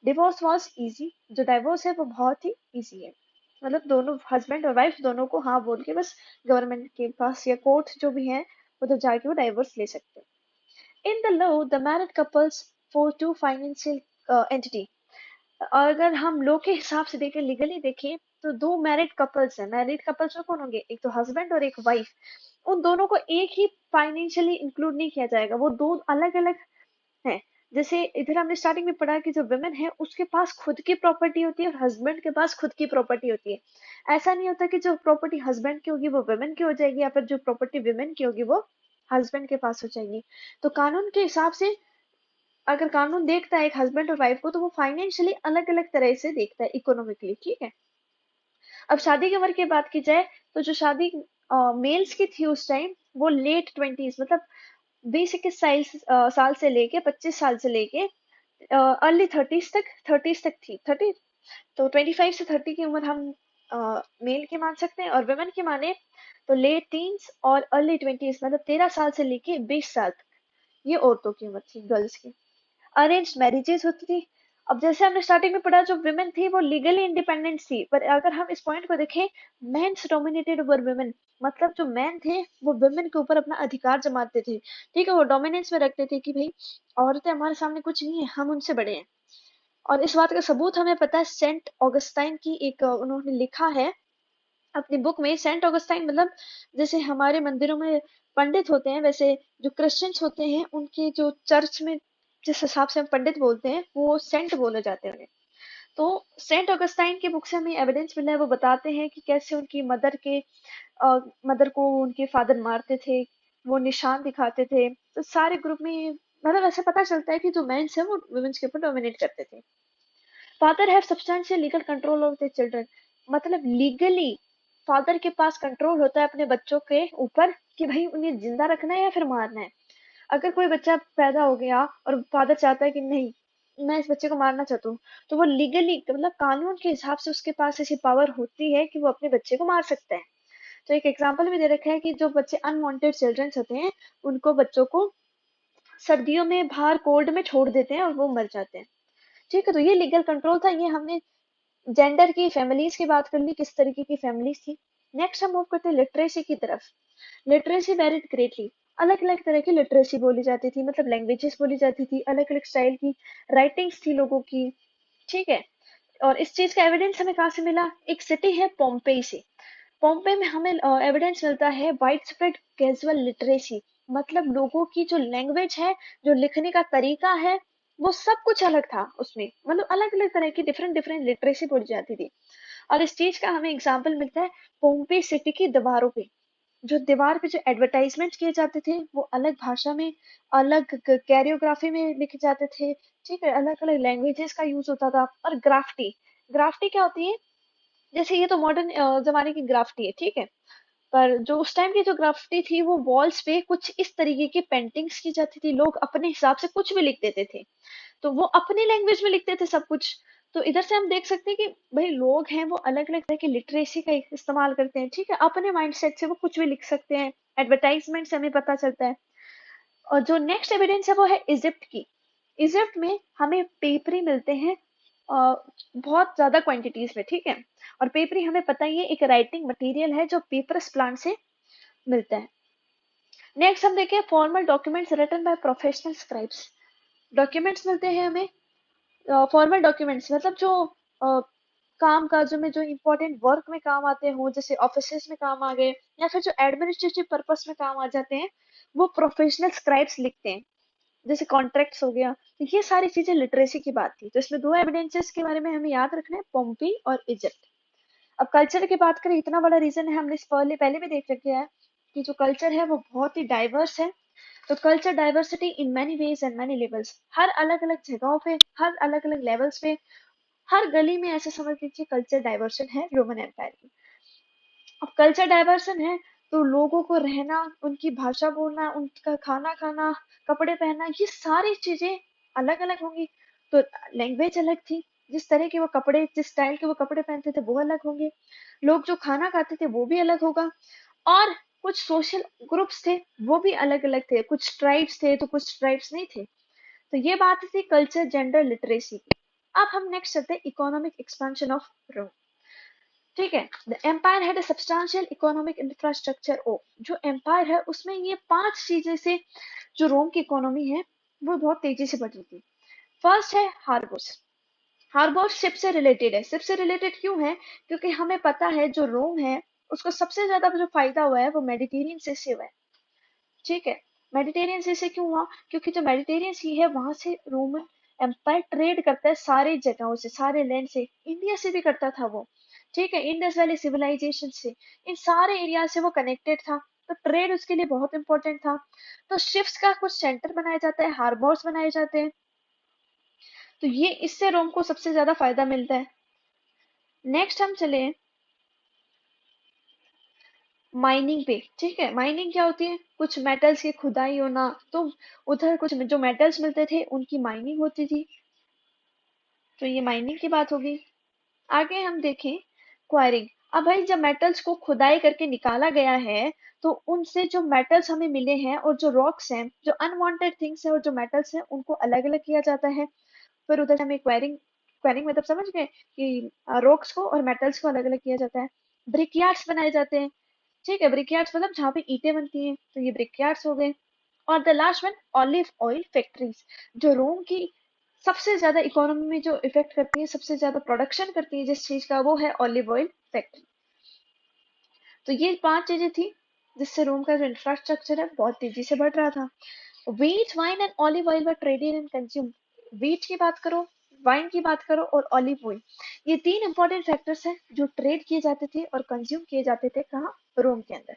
डिवोर्स वॉज इजी, जो डाइवोर्स है वो बहुत ही इजी है, मतलब दोनों हस्बैंड और वाइफ दोनों को हाँ बोल के बस गवर्नमेंट के पास या कोर्ट जो भी है उधर जाके वो डाइवोर्स ले सकते हैं। In the law the married couples for two financial entity, अगर हम लॉ के हिसाब से देखें, लीगली देखें, तो दो मैरिड कपल्स हैं। मैरिड कपल्स में कौन होंगे? एक तो हस्बैंड और एक वाइफ। उन दोनों को एक ही फाइनेंशियली इंक्लूड नहीं किया जाएगा, वो दो अलग अलग हैं। जैसे इधर हमने स्टार्टिंग में पढ़ा कि जो वुमेन है उसके पास खुद की प्रॉपर्टी होती है और हस्बैंड के पास खुद की प्रॉपर्टी होती है। ऐसा नहीं होता कि जो प्रॉपर्टी हस्बैंड की होगी वो वुमेन की हो जाएगी या फिर जो प्रॉपर्टी वुमेन की होगी वो हस्बैंड के पास हो जाएगी। तो कानून के हिसाब से अगर कानून देखता है एक हस्बैंड और वाइफ को तो वो फाइनेंशियली अलग अलग तरह से देखता है इकोनॉमिकली, ठीक है। अब शादी की उम्र की बात की जाए तो जो शादी मेल्स की थी उस टाइम वो लेट ट्वेंटीज मतलब 20-21 साल से लेके 25 साल से लेके अर्ली थर्टीज तक थी। 30 तो 25 से 30 की उम्र हम मेल की मान सकते हैं और वुमेन की माने तो लेट टीन्स और अर्ली ट्वेंटीज मतलब 13 साल से लेके 20 साल तक ये औरतों की उम्र थी, गर्ल्स की। अरेंज मैरिजेस होती थी। अब जैसे हमने स्टार्टिंग में पढ़ा जो विमेन थी वो लीगली इंडिपेंडेंट थी, पर अगर हम इस पॉइंट को देखें मेंस डोमिनेटेड ओवर विमेन, मतलब जो मैन थे वो विमेन के ऊपर अपना अधिकार जमाते थे, ठीक है। वो डोमिनेंस में रखते थे कि भाई औरतें हमारे सामने कुछ नहीं है, हम उनसे बड़े हैं। और इस बात का सबूत हमें पता है सेंट ऑगस्टाइन की एक उन्होंने लिखा है अपनी बुक में। सेंट ऑगस्टाइन मतलब जैसे हमारे मंदिरों में पंडित होते हैं वैसे जो क्रिश्चियंस होते हैं उनके जो चर्च में जिस हिसाब से हम पंडित बोलते हैं वो सेंट बोले जाते हैं उन्हें। तो सेंट ऑगस्टाइन की बुक से हमें एविडेंस मिला है, वो बताते हैं कि कैसे उनकी मदर को उनके फादर मारते थे, वो निशान दिखाते थे। तो सारे ग्रुप में मतलब ऐसे पता चलता है कि जो मेंस है वो वुमेन्स के ऊपर डोमिनेट करते थे। Father have substantial legal control over the children, मतलब लीगली फादर के पास कंट्रोल होता है अपने बच्चों के ऊपर कि भाई उन्हें जिंदा रखना है या फिर मारना है। अगर कोई बच्चा पैदा हो गया और फादर चाहता है कि नहीं मैं इस बच्चे को मारना चाहता हूँ तो वो लीगली मतलब कानून के हिसाब से उसके पास ऐसी पावर होती है कि वो अपने बच्चे को मार सकता है। तो एक एग्जाम्पल भी दे रखा है कि जो बच्चे अनवांटेड चिल्ड्रंस होते हैं उनको बच्चों को सर्दियों में बाहर कोल्ड में छोड़ देते हैं और वो मर जाते हैं, ठीक है। तो ये लीगल कंट्रोल था। ये हमने जेंडर की फैमिलीज की बात कर ली, किस तरीके की फैमिलीज थी। नेक्स्ट हम मूव करते हैं लिटरेसी की तरफ। लिटरेसी वेरिड ग्रेटली, अलग अलग तरह की लिटरेसी बोली जाती थी, मतलब लैंग्वेजेस बोली जाती थी, अलग अलग स्टाइल की राइटिंग्स थी लोगों की, ठीक है। और इस चीज का एविडेंस हमें कहाँ से मिला, एक सिटी है पोम्पेई से। पोम्पेई में हमें एविडेंस मिलता है वाइड स्प्रेड कैजुअल लिटरेसी, मतलब लोगों की जो लैंग्वेज है जो लिखने का तरीका है वो सब कुछ अलग था उसमें, मतलब अलग अलग तरह की डिफरेंट डिफरेंट लिटरेसी बोली जाती थी। और इस चीज का हमें एग्जाम्पल मिलता है पोम्पेई सिटी की दीवारों पे। जो दीवार पे जो एडवर्टाइजमेंट किए जाते थे वो अलग भाषा में अलग कैरियोग्राफी में लिखे जाते थे, ठीक है। अलग अलग लैंग्वेजेस का यूज होता था। और ग्राफटी, ग्राफटी क्या होती है, जैसे ये तो मॉडर्न जमाने की ग्राफटी है, ठीक है। पर जो उस टाइम की जो ग्राफटी थी वो वॉल्स पे कुछ इस तरीके की पेंटिंग्स की जाती थी, लोग अपने हिसाब से कुछ भी लिख देते थे, तो वो अपनी लैंग्वेज में लिखते थे सब कुछ। तो इधर से हम देख सकते हैं कि भाई लोग हैं वो अलग अलग तरह की लिटरेसी का इस्तेमाल करते हैं, ठीक है। अपने माइंडसेट से वो कुछ भी लिख सकते हैं, एडवर्टाइजमेंट से हमें पता चलता है। और जो नेक्स्ट एविडेंस है वो है इजिप्ट की। इजिप्ट में हमें पेपरी मिलते हैं बहुत ज्यादा क्वांटिटीज में, ठीक है। और पेपरी हमें पता ही है एक राइटिंग मटेरियल है जो पेपरस प्लांट से मिलता है। नेक्स्ट हम देखें formal documents written by professional scribes. Documents मिलते हैं हमें, फॉर्मल डॉक्यूमेंट्स मतलब जो काम काजों में जो इम्पोर्टेंट वर्क में काम आते हो, जैसे ऑफिस में काम आ गए या फिर जो एडमिनिस्ट्रेटिव पर्पस में काम आ जाते हैं वो प्रोफेशनल स्क्राइब्स लिखते हैं, जैसे कॉन्ट्रैक्ट्स हो गया। तो ये सारी चीजें लिटरेसी की बात थी। तो इसमें दो एविडेंसेस के बारे में हमें याद रखना है, पोम्पी और इजिप्ट। अब कल्चर की बात करें, इतना बड़ा रीजन है, हमने इस पहले पहले भी देख रखे है कि जो कल्चर है वो बहुत ही डाइवर्स है। तो culture diversity in many ways and many levels, हर अलग अलग जगहों पे हर अलग अलग लेवल्स पे हर गली में ऐसे समझ लीजिए कल्चर डाइवर्सन है रोमन एम्पायर की। अब कल्चर डाइवर्सन है तो लोगों को रहना, उनकी भाषा बोलना, उनका खाना खाना, कपड़े पहनना, ये सारी चीजें अलग अलग होंगी। तो लैंग्वेज अलग थी, जिस तरह के वो कपड़े जिस स्टाइल के वो कपड़े पहनते थे वो अलग होंगे, लोग जो खाना खाते थे वो भी अलग होगा। और कुछ सोशल ग्रुप्स थे वो भी अलग अलग थे, कुछ ट्राइब्स थे तो कुछ ट्राइब्स नहीं थे। तो ये बात थी कल्चर जेंडर लिटरेसी की। अब हम नेक्स्ट चलते हैं इकोनॉमिक एक्सपेंशन ऑफ रोम, ठीक है। The empire had a substantial economic infrastructure of, जो एम्पायर है उसमें ये पांच चीजें से जो रोम की इकोनॉमी है वो बहुत तेजी से बढ़ रही थी। फर्स्ट है हार्बर्स। हार्बर्स शिप से रिलेटेड है। शिप से रिलेटेड क्यों है, क्योंकि हमें पता है जो रोम है उसको सबसे ज्यादा जो फायदा हुआ है वो मेडिटेरियन से हुआ है, ठीक है। मेडिटेरियन सी से क्यों हुआ? क्योंकि जो मेडिटेरियन सी है वहां से रोमन एम्पायर ट्रेड करता है सारी जगहों से, सारे लैंड से, इंडिया से भी करता था वो, ठीक है, इंडस वैली सिविलाइजेशन से, इन सारे एरिया से वो कनेक्टेड था, तो ट्रेड उसके लिए बहुत इंपॉर्टेंट था। तो शिप्स का कुछ सेंटर बनाया जाता है, हार्बर्स बनाए जाते हैं, तो ये इससे रोम को सबसे ज्यादा फायदा मिलता है। नेक्स्ट हम चले माइनिंग पे, ठीक है, माइनिंग क्या होती है? कुछ मेटल्स की खुदाई होना, तो उधर कुछ जो मेटल्स मिलते थे उनकी माइनिंग होती थी, तो ये माइनिंग की बात होगी। आगे हम देखें क्वायरिंग। अब भाई जब मेटल्स को खुदाई करके निकाला गया है, तो उनसे जो मेटल्स हमें मिले हैं और जो रॉक्स हैं, जो अनवांटेड थिंग्स हैं और जो मेटल्स हैं, उनको अलग अलग किया जाता है। फिर उधर से हमें क्वायरिंग, क्वायरिंग मतलब समझ गए कि रॉक्स को और मेटल्स को अलग अलग किया जाता है। ब्रिकयार्ड्स बनाए जाते हैं, ठीक है, ब्रिकयार्ड्स मतलब जहाँ पे ईंटें बनती हैं, तो ये ब्रिकयार्ड्स हो गए। और the last one olive oil factories, जो रोम की सबसे ज्यादा इकोनॉमी में जो इफेक्ट करती है, सबसे ज्यादा प्रोडक्शन करती है जिस चीज का, वो है ऑलिव ऑयल फैक्ट्री। तो ये 5 चीजें थी जिससे रोम का जो इंफ्रास्ट्रक्चर है बहुत तेजी से बढ़ रहा था। Wheat, wine and olive oil were traded and consume. Wheat की बात करो, वाइन की बात करो और ऑलिव ऑयल, ये 3 इंपॉर्टेंट फैक्टर्स हैं जो ट्रेड किए जाते थे और कंज्यूम किए जाते थे कहाँ? रोम के अंदर।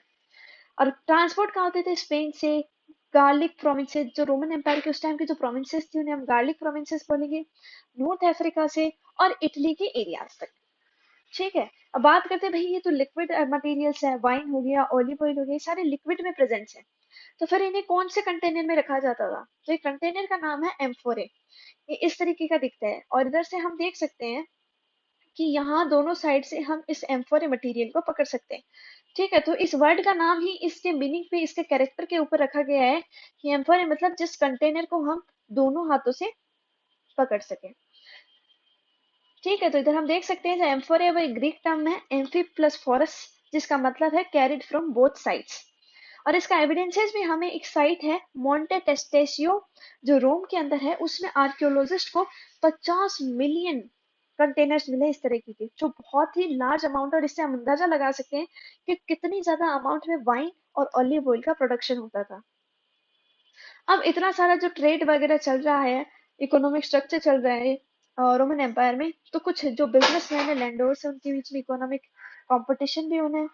और ट्रांसपोर्ट कहाँ होते थे? स्पेन से, गार्लिक प्रोविंसेस, जो रोमन एम्पायर के उस टाइम की जो प्रोविंसेस थी उन्हें हम गार्लिक प्रोविंसेस बोलेंगे, नॉर्थ अफ्रीका से और इटली के एरियाज तक, ठीक है। अब बात करते हैं भाई, ये तो लिक्विड मटेरियल्स है, वाइन हो गया, ऑलिव ऑयल हो गया, ये सारे लिक्विड में प्रेजेंट्स है, तो फिर इन्हें कौन से कंटेनर में रखा जाता था? तो ये कंटेनर का नाम है एम्फोरे। ये इस तरीके का दिखता है, और इधर से हम देख सकते हैं कि यहाँ दोनों साइड से हम इस एम्फोरे मटेरियल को पकड़ सकते हैं, ठीक है। तो इस वर्ड का नाम ही इसके मीनिंग पे, इसके कैरेक्टर के ऊपर रखा गया है कि एम्फोरे मतलब जिस कंटेनर को हम दोनों हाथों से पकड़ सके, ठीक है। तो इधर हम देख सकते हैं एम्फोरे वो ग्रीक टर्म है एम्फी प्लस फोरस, जिसका मतलब है कैरिड फ्रॉम बोथ साइड्स। और इसका एविडेंसेस भी हमें एक साइट है मोंटे टेस्टेशियो जो रोम के अंदर है, उसमें आर्कियोलॉजिस्ट को 50 मिलियन कंटेनर्स मिले इस तरीके के, जो बहुत ही लार्ज अमाउंट है, और इससे हम अंदाजा लगा सकते हैं कि कितनी ज्यादा अमाउंट में वाइन और ऑलिव ऑयल का प्रोडक्शन होता था। अब इतना सारा जो ट्रेड वगैरह चल रहा है, इकोनॉमिक स्ट्रक्चर चल रहा है रोमन एम्पायर में, तो कुछ जो बिजनेसमैन है, लैंडोर्स है, उनके बीच में इकोनॉमिक कंपटीशन भी होना है।